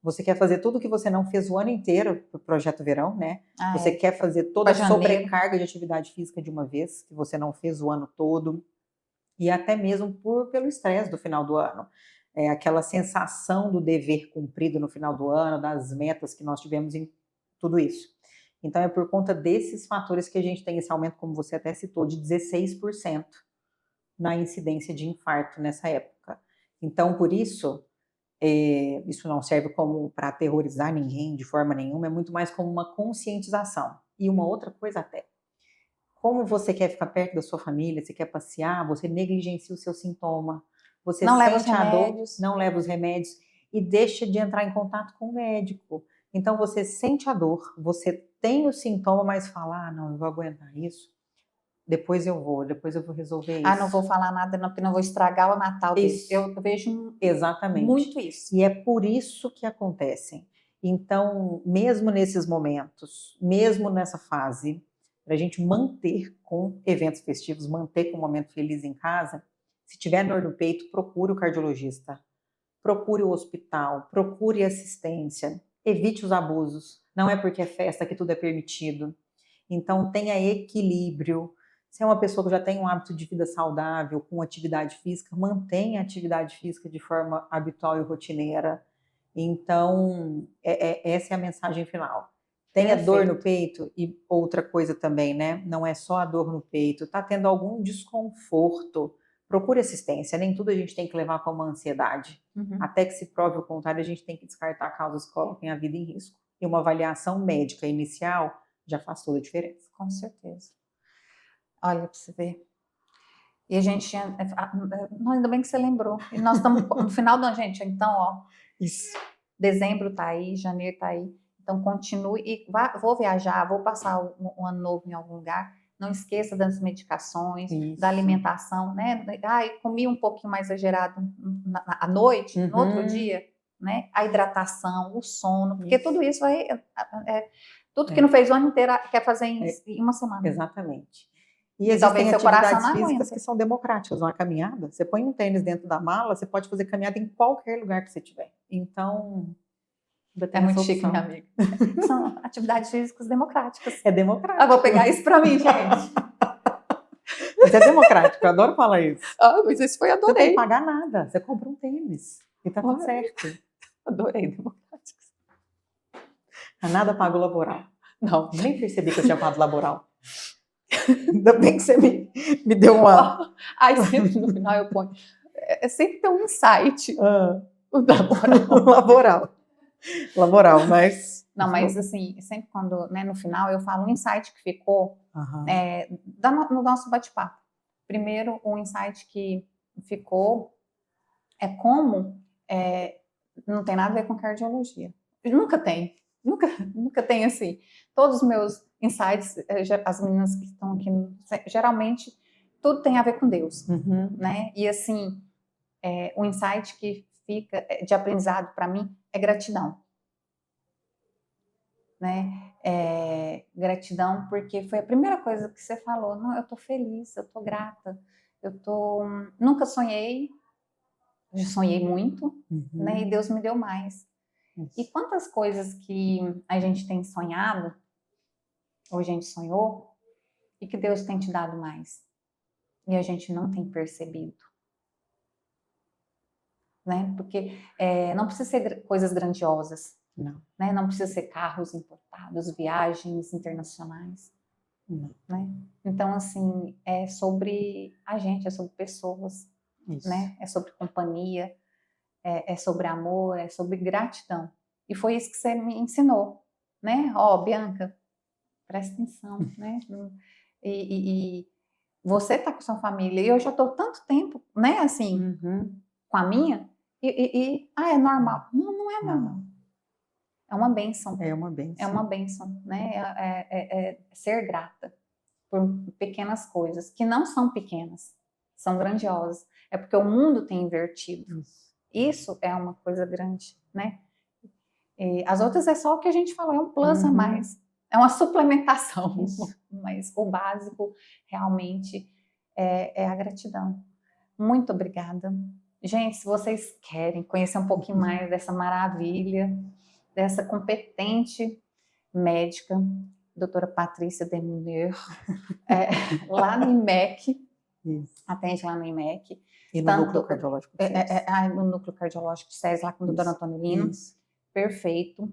Você quer fazer tudo que você não fez o ano inteiro para o Projeto Verão, né? Você quer fazer toda a sobrecarga de atividade física de uma vez, que você não fez o ano todo. E até mesmo pelo estresse do final do ano. Aquela sensação do dever cumprido no final do ano, das metas que nós tivemos em tudo isso. Então, é por conta desses fatores que a gente tem esse aumento, como você até citou, de 16% na incidência de infarto nessa época. Então, por isso... isso não serve como para aterrorizar ninguém de forma nenhuma, é muito mais como uma conscientização. E uma outra coisa até, como você quer ficar perto da sua família, você quer passear, você negligencia o seu sintoma, você sente a dor, não leva os remédios e deixa de entrar em contato com o médico. Então você sente a dor, você tem o sintoma, mas fala, não, eu vou aguentar isso. Depois eu vou resolver isso. Não vou falar nada, porque não vou estragar o Natal dele. Eu vejo muito isso. E é por isso que acontecem. Então, mesmo nesses momentos, mesmo nessa fase, para a gente manter com eventos festivos, manter com um momento feliz em casa, se tiver dor no peito, procure o cardiologista, procure o hospital, procure assistência, evite os abusos. Não é porque é festa que tudo é permitido. Então, tenha equilíbrio. Se é uma pessoa que já tem um hábito de vida saudável, com atividade física, mantenha a atividade física de forma habitual e rotineira. Então, essa é a mensagem final. Tenha dor no peito e outra coisa também, né? Não é só a dor no peito. Está tendo algum desconforto, procure assistência. Nem tudo a gente tem que levar como ansiedade. Até que se prove o contrário, a gente tem que descartar causas que coloquem a vida em risco. E uma avaliação médica inicial já faz toda a diferença. Com certeza. Olha, para você ver. E a gente ainda bem que você lembrou. E nós estamos no final do ano, gente. Então, ó. Isso. Dezembro tá aí, janeiro tá aí. Então, continue. E vou viajar, vou passar um ano novo em algum lugar. Não esqueça das medicações, da alimentação, né? Comi um pouquinho mais exagerado à noite, no outro dia, né? A hidratação, o sono. Porque tudo isso vai... tudo que não fez o ano inteiro quer fazer em uma semana. Exatamente. E existem atividades físicas que são democráticas. Uma caminhada, você põe um tênis dentro da mala, você pode fazer caminhada em qualquer lugar que você tiver. Então, é muito chique, minha amiga. São atividades físicas democráticas. É democrático. Eu vou pegar isso pra mim, gente. Mas é democrático, eu adoro falar isso. Mas isso foi, adorei. Você não tem que pagar nada, você compra um tênis e tá tudo certo. Adorei, democráticos. Nada pago laboral. Não. Nem percebi que eu tinha pago laboral. Ainda bem que você me deu uma... Aí sempre no final eu ponho sempre tem um insight. O laboral, mas... Não, mas assim, sempre quando, né, no final, eu falo um insight que ficou no nosso bate-papo. Primeiro, um insight que ficou é como não tem nada a ver com cardiologia. Nunca tem assim. Todos os meus insights, as meninas que estão aqui, geralmente, tudo tem a ver com Deus, né? E assim, o insight que fica de aprendizado para mim é gratidão. Né? Gratidão, porque foi a primeira coisa que você falou. Não, eu tô feliz, eu tô grata, nunca sonhei, já sonhei muito, né? E Deus me deu mais. E quantas coisas que a gente tem sonhado, ou a gente sonhou, e que Deus tem te dado mais, e a gente não tem percebido. Né? Porque não precisa ser coisas grandiosas. Não. Né? Não precisa ser carros importados, viagens internacionais. Não. Né? Então, assim, é sobre a gente, é sobre pessoas. Né? É sobre companhia, é sobre amor, é sobre gratidão. E foi isso que você me ensinou. Né? Bianca, presta atenção. Né? E você tá com sua família, e eu já estou tanto tempo, né, assim, com a minha, é normal. Não é normal. É uma bênção. É uma bênção. É uma bênção, né? É ser grata por pequenas coisas, que não são pequenas, são grandiosas. É porque o mundo tem invertido. Isso é uma coisa grande, né? E as outras é só o que a gente falou, é um plus a mais. É uma suplementação. Mas o básico, realmente, é a gratidão. Muito obrigada. Gente, se vocês querem conhecer um pouquinho mais dessa maravilha, dessa competente médica, doutora Patrícia Demunir, lá no IMEC, atende lá no IMEC. E no Núcleo Cardiológico de SES. No Núcleo Cardiológico de SES, lá com o doutor Antônio Lino. Perfeito.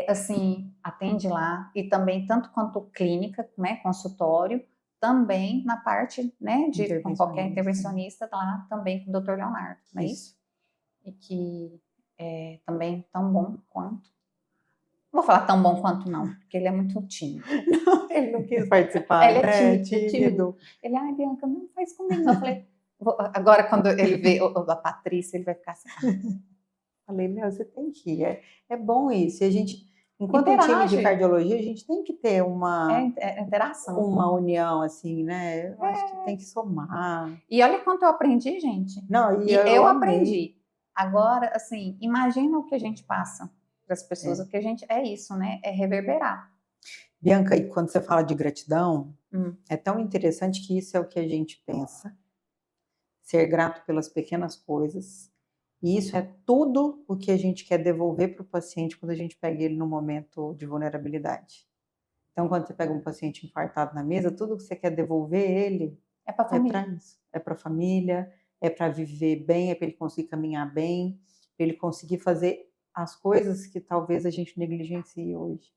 Assim, atende lá, e também tanto quanto clínica, né, consultório, também na parte, né, de com qualquer intervencionista, lá também com o Dr. Leonardo, não é isso? E que é também tão bom quanto. Não vou falar tão bom quanto não, porque ele é muito tímido. Não, ele não quis participar, ele é tímido. Ele, Bianca, não faz comigo. Eu falei, agora quando ele vê a Patrícia, ele vai ficar assim. Falei, você tem que ir. É bom isso. E a gente, enquanto time de cardiologia, a gente tem que ter uma interação, uma união, assim, né? Eu acho que tem que somar. E olha quanto eu aprendi, gente. Não, e eu aprendi. Agora, assim, imagina o que a gente passa para as pessoas. O que a gente é isso, né? É reverberar. Bianca, e quando você fala de gratidão, é tão interessante que isso é o que a gente pensa. Ser grato pelas pequenas coisas. E isso é tudo o que a gente quer devolver para o paciente quando a gente pega ele no momento de vulnerabilidade. Então, quando você pega um paciente infartado na mesa, tudo que você quer devolver ele é para a família. É para a família, é para viver bem, é para ele conseguir caminhar bem, para ele conseguir fazer as coisas que talvez a gente negligencie hoje.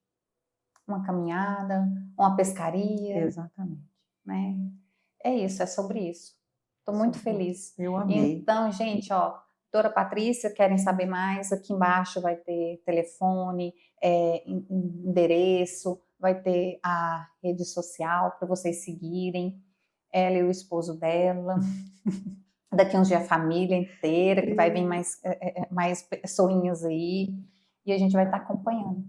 Uma caminhada, uma pescaria. Exatamente. Né? É isso, é sobre isso. Estou muito feliz. Eu amei. Então, gente, doutora Patrícia, querem saber mais? Aqui embaixo vai ter telefone, endereço, vai ter a rede social para vocês seguirem. Ela e o esposo dela. Daqui uns dias a família inteira, que vai vir mais pessoinhas aí. E a gente vai estar acompanhando.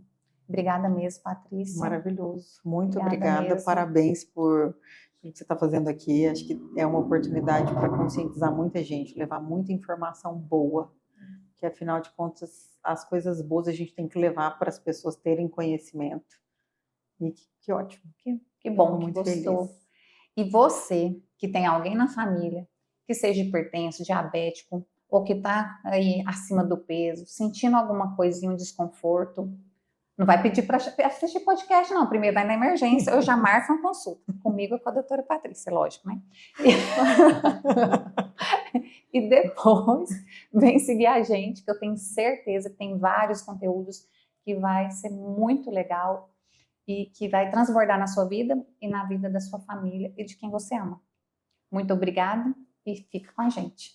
Obrigada mesmo, Patrícia. Maravilhoso. Muito obrigada. Parabéns por o que você está fazendo aqui. Acho que é uma oportunidade para conscientizar muita gente, levar muita informação boa, que afinal de contas, as coisas boas a gente tem que levar para as pessoas terem conhecimento. E que ótimo. Que bom que gostou. Feliz. E você, que tem alguém na família, que seja hipertenso, diabético, ou que está aí acima do peso, sentindo alguma coisinha, um desconforto, não vai pedir para assistir podcast, não. Primeiro vai na emergência, eu já marco uma consulta. Comigo é com a doutora Patrícia, lógico, né? E depois vem seguir a gente, que eu tenho certeza que tem vários conteúdos que vai ser muito legal e que vai transbordar na sua vida e na vida da sua família e de quem você ama. Muito obrigada e fica com a gente.